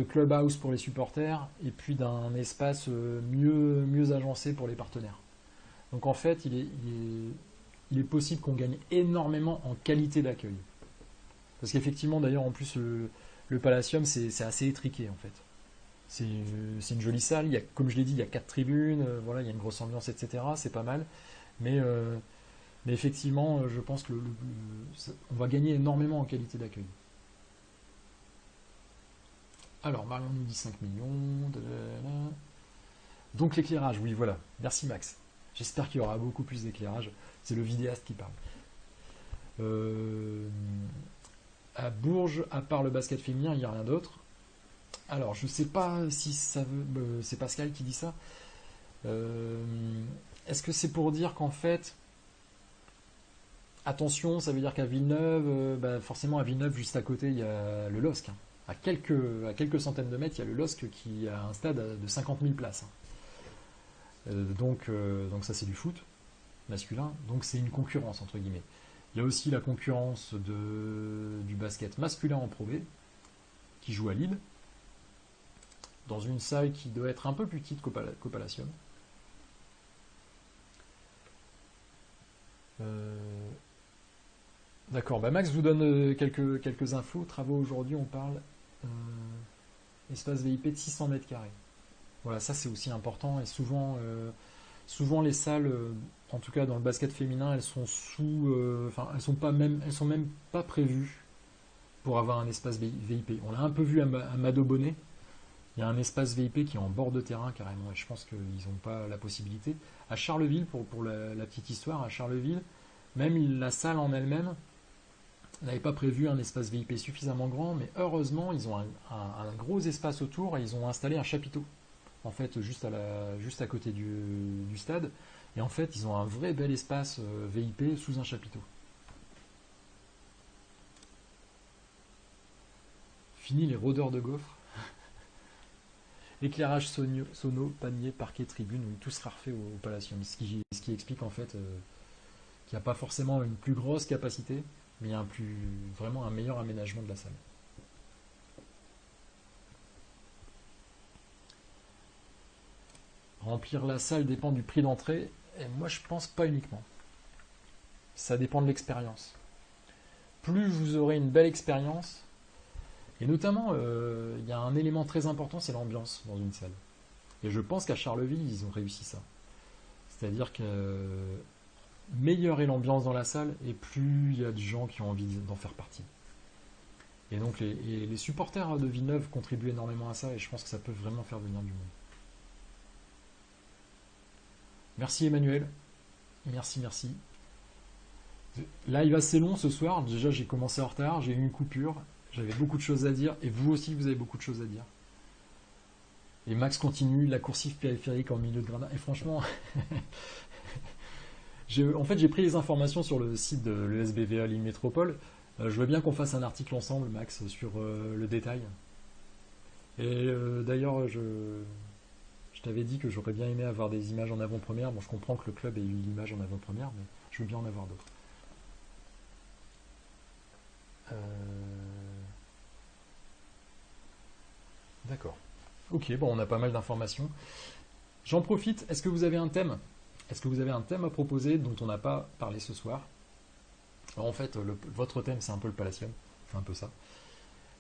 clubhouse pour les supporters et puis d'un espace mieux agencé pour les partenaires. Donc en fait, il est possible qu'on gagne énormément en qualité d'accueil. Parce qu'effectivement, d'ailleurs, en plus, le Palacium, c'est assez étriqué en fait. C'est une jolie salle, comme je l'ai dit, il y a 4 tribunes, voilà, il y a une grosse ambiance, etc. C'est pas mal. Mais effectivement, je pense que on va gagner énormément en qualité d'accueil. Alors, Marion nous dit 5 millions. Donc l'éclairage, oui, voilà. Merci Max. J'espère qu'il y aura beaucoup plus d'éclairage. C'est le vidéaste qui parle. À Bourges, à part le basket féminin, il n'y a rien d'autre. Alors, je ne sais pas si ça veut... c'est Pascal qui dit ça. Est-ce que c'est pour dire qu'en fait... Attention, ça veut dire qu'à Villeneuve, forcément à Villeneuve, juste à côté, il y a le LOSC. Hein. À quelques centaines de mètres, il y a le LOSC qui a un stade de 50 000 places. Hein. Donc ça, c'est du foot masculin. Donc c'est une concurrence, entre guillemets. Il y a aussi la concurrence du basket masculin en Pro B, qui joue à Lille, dans une salle qui doit être un peu plus petite qu'au Palacium. D'accord, Max vous donne quelques infos. Travaux aujourd'hui, on parle espace VIP de 600 mètres carrés. Voilà, ça c'est aussi important et souvent les salles, en tout cas dans le basket féminin, elles sont elles sont même pas prévues pour avoir un espace VIP. On l'a un peu vu à Mado Bonnet. Il y a un espace VIP qui est en bord de terrain carrément et je pense qu'ils n'ont pas la possibilité. À Charleville, pour la petite histoire, à Charleville, même la salle en elle-même n'avait pas prévu un espace VIP suffisamment grand, mais heureusement, ils ont un gros espace autour et ils ont installé un chapiteau, en fait, juste à côté du stade. Et en fait, ils ont un vrai bel espace VIP sous un chapiteau. Fini les rôdeurs de gaufres. Éclairage sono, panier, parquet, tribune, oui, tout sera refait au Palacium. Ce qui explique en fait qu'il n'y a pas forcément une plus grosse capacité, mais il y a vraiment un meilleur aménagement de la salle. Remplir la salle dépend du prix d'entrée, et moi je pense pas uniquement. Ça dépend de l'expérience. Plus vous aurez une belle expérience, et notamment il y a un élément très important, c'est l'ambiance dans une salle. Et je pense qu'à Charleville, ils ont réussi ça. C'est-à-dire que meilleure est l'ambiance dans la salle, et plus il y a de gens qui ont envie d'en faire partie. Et donc les supporters de Villeneuve contribuent énormément à ça, et je pense que ça peut vraiment faire venir du monde. Merci Emmanuel. Merci. Live assez long ce soir. Déjà, j'ai commencé en retard, j'ai eu une coupure, j'avais beaucoup de choses à dire, et vous aussi, vous avez beaucoup de choses à dire. Et Max continue la coursive périphérique en milieu de gradin. Et franchement, en fait, j'ai pris les informations sur le site de l'ESBVA Lille Métropole. Je veux bien qu'on fasse un article ensemble, Max, sur le détail. Et d'ailleurs, je t'avais dit que j'aurais bien aimé avoir des images en avant-première. Bon, je comprends que le club ait eu l'image en avant-première, mais je veux bien en avoir d'autres. D'accord. Ok, bon, on a pas mal d'informations. J'en profite, est-ce que vous avez un thème? Est-ce que vous avez un thème à proposer dont on n'a pas parlé ce soir? Alors, en fait, votre thème, c'est un peu le Palacium. C'est un peu ça.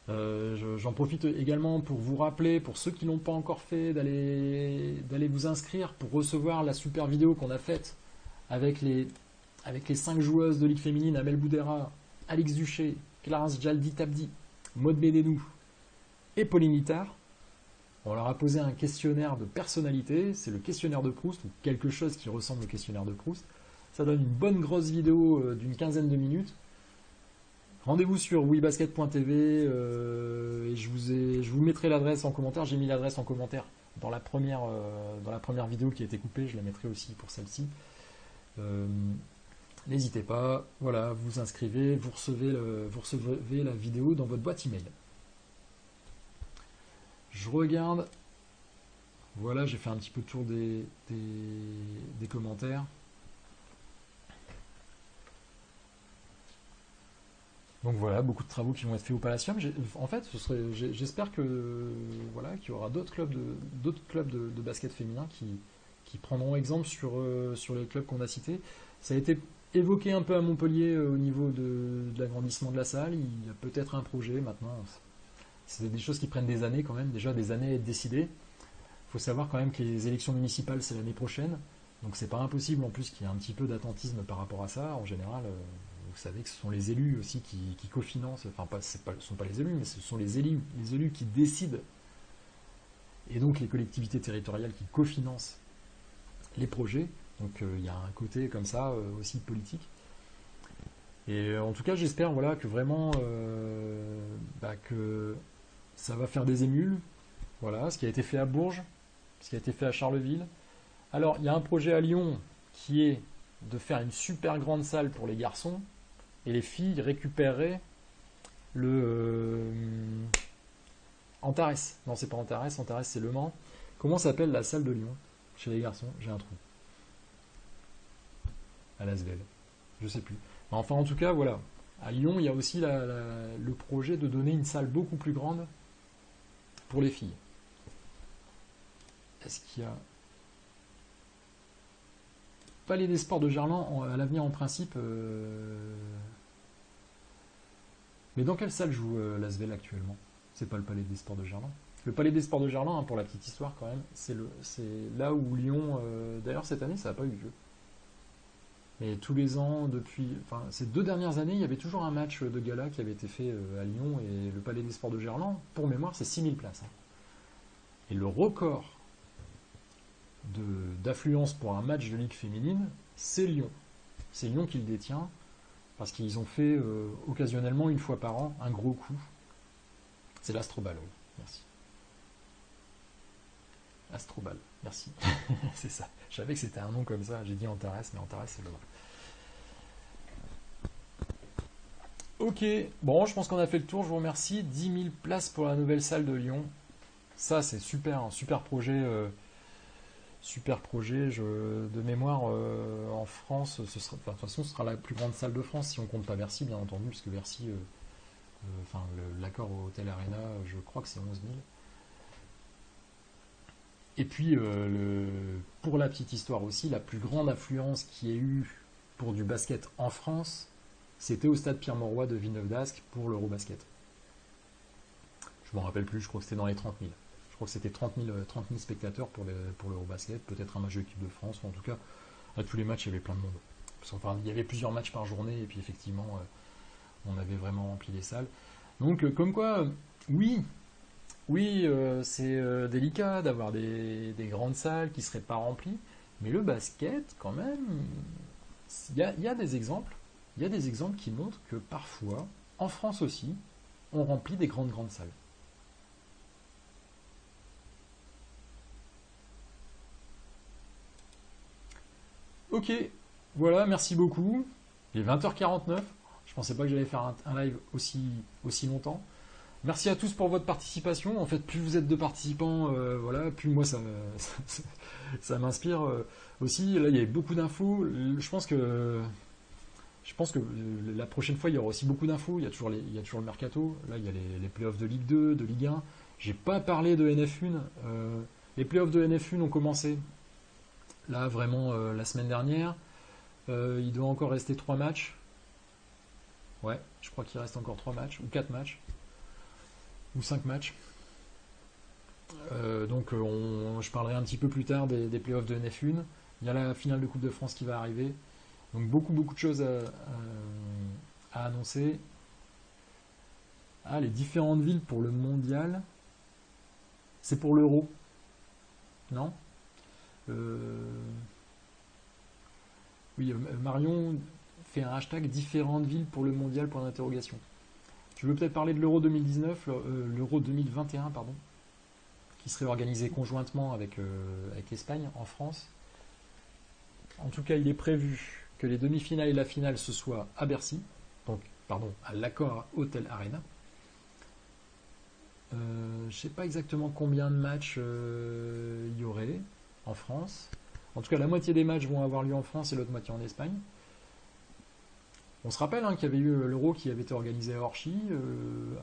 J'en profite également pour vous rappeler, pour ceux qui ne l'ont pas encore fait, d'aller vous inscrire pour recevoir la super vidéo qu'on a faite avec les 5 joueuses de Ligue féminine, Amel Boudera, Alix Duché, Clarence Jaldi Tabdi, Maud Bédénou et Pauline Ittard. On leur a posé un questionnaire de personnalité, c'est le questionnaire de Proust, ou quelque chose qui ressemble au questionnaire de Proust. Ça donne une bonne grosse vidéo d'une quinzaine de minutes. Rendez-vous sur webasket.tv et je vous mettrai l'adresse en commentaire. J'ai mis l'adresse en commentaire dans la première vidéo qui a été coupée. Je la mettrai aussi pour celle-ci. N'hésitez pas, voilà, vous inscrivez, vous recevez la vidéo dans votre boîte email. Je regarde. Voilà, j'ai fait un petit peu le tour des commentaires. Donc voilà, beaucoup de travaux qui vont être faits au Palacium. En fait, j'espère que voilà, qu'il y aura d'autres clubs de basket féminin qui prendront exemple sur les clubs qu'on a cités. Ça a été évoqué un peu à Montpellier au niveau de l'agrandissement de la salle. Il y a peut-être un projet maintenant. C'est des choses qui prennent des années quand même, déjà des années à être décidées. Il faut savoir quand même que les élections municipales, c'est l'année prochaine. Donc c'est pas impossible en plus qu'il y ait un petit peu d'attentisme par rapport à ça. En général, vous savez que ce sont les élus aussi qui cofinancent. Enfin, ce ne sont pas les élus, mais ce sont les élus qui décident. Et donc les collectivités territoriales qui cofinancent les projets. Donc il y a un côté comme ça aussi politique. Et en tout cas, j'espère voilà, que vraiment que ça va faire des émules. Voilà, ce qui a été fait à Bourges, ce qui a été fait à Charleville. Alors, il y a un projet à Lyon qui est de faire une super grande salle pour les garçons et les filles récupéreraient le Antares. Non, c'est pas Antares c'est Le Mans. Comment s'appelle la salle de Lyon chez les garçons? J'ai un trou. À Lasvel. Je sais plus. Enfin, en tout cas, voilà. À Lyon, il y a aussi le projet de donner une salle beaucoup plus grande pour les filles. Est-ce qu'il y a... Palais des Sports de Gerland, à l'avenir en principe... Mais dans quelle salle joue l'Asvel actuellement? C'est pas le Palais des Sports de Gerland. Le Palais des Sports de Gerland, hein, pour la petite histoire quand même, c'est là où Lyon... D'ailleurs, cette année, ça n'a pas eu lieu. Mais tous les ans, depuis... Enfin, ces 2 dernières années, il y avait toujours un match de gala qui avait été fait à Lyon, et le Palais des Sports de Gerland, pour mémoire, c'est 6000 places. Hein. Et le record d'affluence pour un match de Ligue féminine, c'est Lyon. C'est Lyon qui le détient, parce qu'ils ont fait occasionnellement, une fois par an, un gros coup. C'est l'Astrobal, oui. Merci. Astrobal, merci. C'est ça. Je savais que c'était un nom comme ça. J'ai dit Antares, mais Antares, c'est le nom. Ok, bon, je pense qu'on a fait le tour. Je vous remercie. 10 000 places pour la nouvelle salle de Lyon. Ça, c'est super, un super projet. Super projet. De mémoire, en France, de toute façon, ce sera la plus grande salle de France, si on compte pas Bercy, bien entendu, puisque Bercy, l'accord au Hotel Arena, je crois que c'est 11 000. Et puis, pour la petite histoire aussi, la plus grande affluence qu'il y ait eu pour du basket en France, c'était au stade Pierre-Mauroy de Villeneuve-d'Ascq pour l'Eurobasket. Je ne me rappelle plus, je crois que c'était dans les 30 000. Je crois que c'était 30 000 spectateurs pour l'Eurobasket, peut-être un match de l'équipe de France, ou en tout cas, à tous les matchs, il y avait plein de monde. Enfin, il y avait plusieurs matchs par journée, et puis effectivement, on avait vraiment rempli les salles. Donc, comme quoi, oui, c'est délicat d'avoir des grandes salles qui ne seraient pas remplies, mais le basket, quand même, il y a des exemples. Il y a des exemples qui montrent que parfois, en France aussi, on remplit des grandes salles. Ok, voilà, merci beaucoup. Il est 20h49. Je pensais pas que j'allais faire un live aussi longtemps. Merci à tous pour votre participation. En fait, plus vous êtes de participants, voilà, plus moi ça m'inspire aussi. Là, il y avait beaucoup d'infos. Je pense que la prochaine fois, il y aura aussi beaucoup d'infos. Il y a toujours le mercato. Là, il y a les playoffs de Ligue 2, de Ligue 1. J'ai pas parlé de NF1. Les playoffs de NF1 ont commencé. Là, vraiment, la semaine dernière. Il doit encore rester 3 matchs. Ouais, je crois qu'il reste encore 3 matchs, ou 4 matchs. Ou 5 matchs. Donc je parlerai un petit peu plus tard des playoffs de NF1. Il y a la finale de Coupe de France qui va arriver. Donc beaucoup de choses à annoncer. Ah, les différentes villes pour le mondial. C'est pour l'Euro. Non Oui, Marion fait un hashtag différentes villes pour le mondial, point d'interrogation. Tu veux peut-être parler de l'Euro 2019, l'Euro 2021, pardon, qui serait organisé conjointement avec l'Espagne en France. En tout cas, il est prévu que les demi-finales et la finale ce soit à Bercy, donc pardon, à l'Accor Hotel Arena. Je ne sais pas exactement combien de matchs il y aurait en France. En tout cas, la moitié des matchs vont avoir lieu en France et l'autre moitié en Espagne. On se rappelle qu'il y avait eu l'Euro qui avait été organisé à Orchy.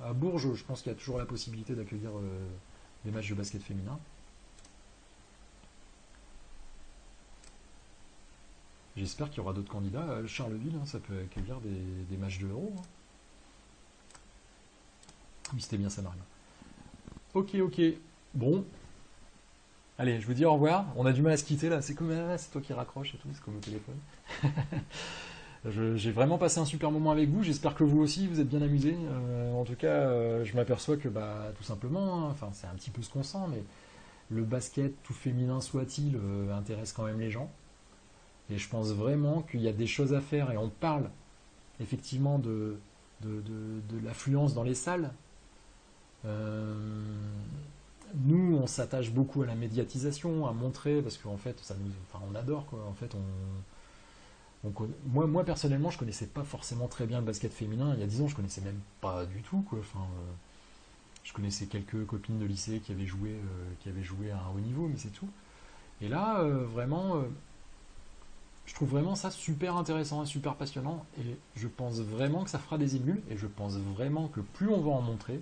À Bourges, je pense qu'il y a toujours la possibilité d'accueillir des matchs de basket féminin. J'espère qu'il y aura d'autres candidats. Charleville, ça peut accueillir des matchs de l'Euro. Oui, c'était bien ça, Marion. Ok, ok. Bon. Allez, je vous dis au revoir. On a du mal à se quitter là. C'est comme c'est toi qui raccroches et tout. C'est comme au téléphone. J'ai vraiment passé un super moment avec vous. J'espère que vous aussi, vous êtes bien amusés. En tout cas, je m'aperçois que, tout simplement, enfin, c'est un petit peu ce qu'on sent, mais le basket, tout féminin soit-il, intéresse quand même les gens. Et je pense vraiment qu'il y a des choses à faire. Et on parle effectivement de l'affluence dans les salles. Nous, on s'attache beaucoup à la médiatisation, à montrer, parce qu'en fait, on adore quoi. En fait, moi, personnellement, je connaissais pas forcément très bien le basket féminin. Il y a 10 ans, je connaissais même pas du tout quoi. Enfin, je connaissais quelques copines de lycée qui avaient joué à un haut niveau, mais c'est tout. Et là, vraiment, je trouve vraiment ça super intéressant et super passionnant. Et je pense vraiment que ça fera des émules. Et je pense vraiment que plus on va en montrer,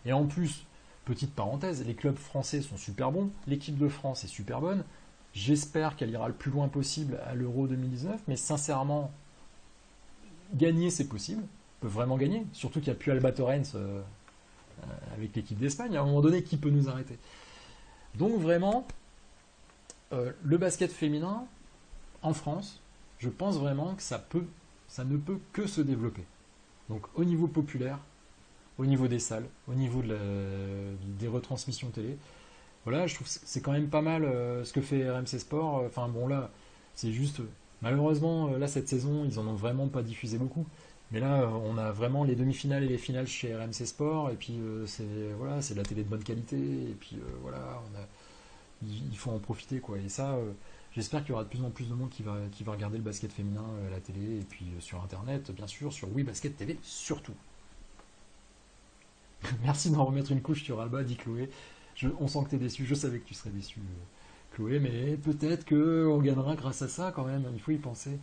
et en plus, petite parenthèse, les clubs français sont super bons, l'équipe de France est super bonne. J'espère qu'elle ira le plus loin possible à l'Euro 2019, mais sincèrement, gagner c'est possible. On peut vraiment gagner, surtout qu'il n'y a plus Alba Torrens avec l'équipe d'Espagne. À un moment donné, qui peut nous arrêter? Donc vraiment, le basket féminin en France, je pense vraiment que ça ne peut que se développer. Donc au niveau populaire, au niveau des salles, au niveau des retransmissions télé. Voilà, je trouve que c'est quand même pas mal ce que fait RMC Sport. Enfin bon là, c'est juste malheureusement là cette saison ils en ont vraiment pas diffusé beaucoup. Mais là on a vraiment les demi-finales et les finales chez RMC Sport et puis c'est de la télé de bonne qualité et puis voilà il faut en profiter quoi. Et ça j'espère qu'il y aura de plus en plus de monde qui va regarder le basket féminin à la télé et puis sur internet bien sûr sur Oui Basket TV surtout. Merci d'en remettre une couche sur Alba, dit Chloé. On sent que tu es déçu, je savais que tu serais déçu, Chloé, mais peut-être qu'on gagnera grâce à ça quand même, il faut y penser.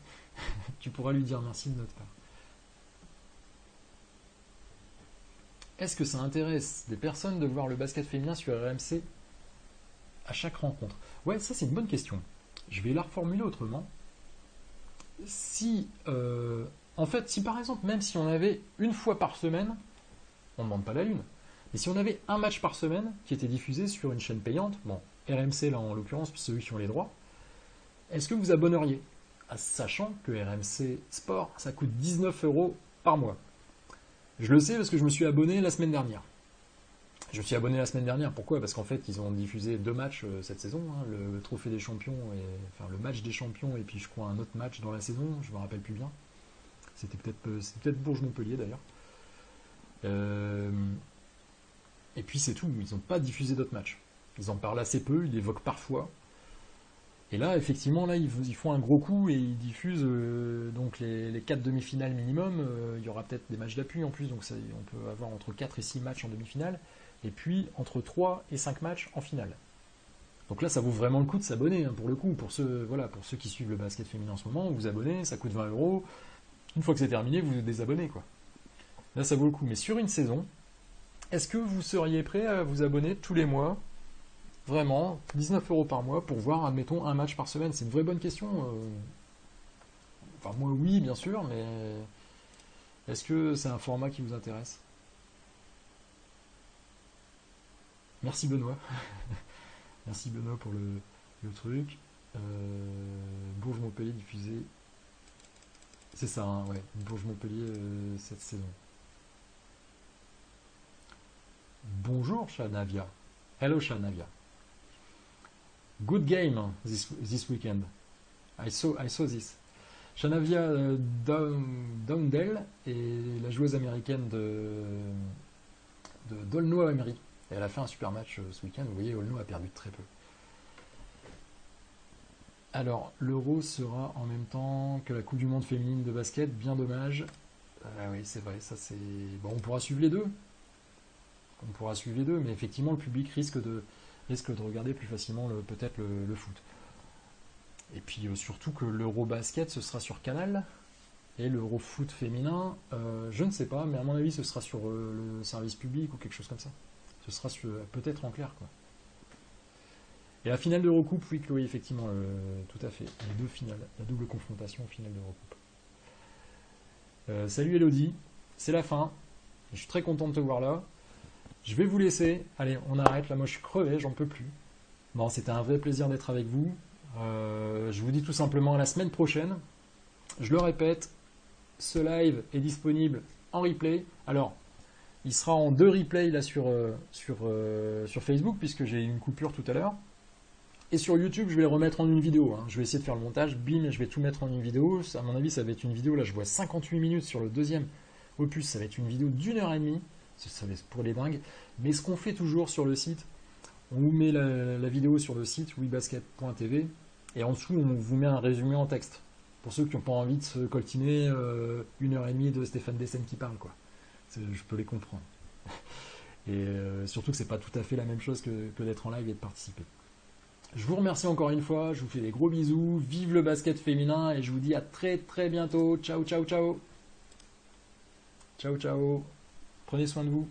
Tu pourras lui dire merci de notre part. Est-ce que ça intéresse des personnes de voir le basket féminin sur RMC à chaque rencontre? Ouais, ça c'est une bonne question. Je vais la reformuler autrement. Si, en fait, si par exemple, même si on avait une fois par semaine, on ne demande pas la lune. Mais si on avait un match par semaine qui était diffusé sur une chaîne payante, bon, RMC là en l'occurrence, c'est eux qui ont les droits, est-ce que vous abonneriez? Sachant que RMC Sport, ça coûte 19 € par mois. Je le sais parce que je me suis abonné la semaine dernière. Je me suis abonné la semaine dernière, pourquoi? Parce qu'en fait, ils ont diffusé 2 matchs cette saison, le Trophée des Champions, enfin le match des champions, et puis je crois un autre match dans la saison, je me rappelle plus bien. C'était peut-être Bourges-Montpellier d'ailleurs. Et puis c'est tout, ils n'ont pas diffusé d'autres matchs. Ils en parlent assez peu, ils l'évoquent parfois. Et là, effectivement, là, ils font un gros coup et ils diffusent donc les 4 demi-finales minimum. Il y aura peut-être des matchs d'appui en plus, donc on peut avoir entre 4 et 6 matchs en demi-finale. Et puis entre 3 et 5 matchs en finale. Donc là, ça vaut vraiment le coup de s'abonner, pour le coup. Pour ceux qui suivent le basket féminin en ce moment, vous vous abonnez, ça coûte 20 €. Une fois que c'est terminé, vous vous désabonnez, quoi. Là, ça vaut le coup. Mais sur une saison, est-ce que vous seriez prêt à vous abonner tous les mois? Vraiment, 19 € par mois pour voir, admettons, un match par semaine? C'est une vraie bonne question. Enfin, moi, oui, bien sûr, mais est-ce que c'est un format qui vous intéresse? Merci Benoît. Merci Benoît pour le truc. Bourges-Montpellier diffusé. C'est ça, ouais. Bourges-Montpellier cette saison. Bonjour Shanavia. Hello Shanavia. Good game this weekend. I saw this. Shanavia Downdale est la joueuse américaine d'Olno Emery. Et elle a fait un super match ce week-end. Vous voyez, Olno a perdu de très peu. Alors, l'Euro sera en même temps que la Coupe du Monde féminine de basket. Bien dommage. Oui, c'est vrai. Ça, c'est... Bon, on pourra suivre les deux. Mais effectivement, le public risque de regarder plus facilement peut-être le foot. Et puis surtout que l'Eurobasket, ce sera sur Canal. Et l'Eurofoot féminin, je ne sais pas, mais à mon avis, ce sera sur le service public ou quelque chose comme ça. Ce sera peut-être en clair, quoi. Et la finale d'Eurocoupe, oui, Chloé, effectivement, tout à fait. Les deux finales, la double confrontation au finale d'Eurocoupe. Salut Elodie, c'est la fin. Je suis très content de te voir là. Je vais vous laisser. Allez, on arrête. Là, moi, je suis crevé, j'en peux plus. Bon, c'était un vrai plaisir d'être avec vous. Je vous dis tout simplement à la semaine prochaine. Je le répète, ce live est disponible en replay. Alors, il sera en 2 replays là sur Facebook, puisque j'ai eu une coupure tout à l'heure. Et sur YouTube, je vais les remettre en une vidéo. Hein. Je vais essayer de faire le montage. Bim, je vais tout mettre en une vidéo. À mon avis, ça va être une vidéo. Là, je vois 58 minutes sur le deuxième opus. Ça va être une vidéo d'1h30. Ça va être pour les dingues. Mais ce qu'on fait toujours sur le site, on vous met la vidéo sur le site webasket.tv et en dessous, on vous met un résumé en texte. Pour ceux qui n'ont pas envie de se coltiner 1h30 de Stéphane Dessène qui parle, quoi. Je peux les comprendre. Et surtout que c'est pas tout à fait la même chose que d'être en live et de participer. Je vous remercie encore une fois, je vous fais des gros bisous, vive le basket féminin et je vous dis à très très bientôt. Ciao, ciao, ciao. Ciao, ciao. Prenez soin de vous.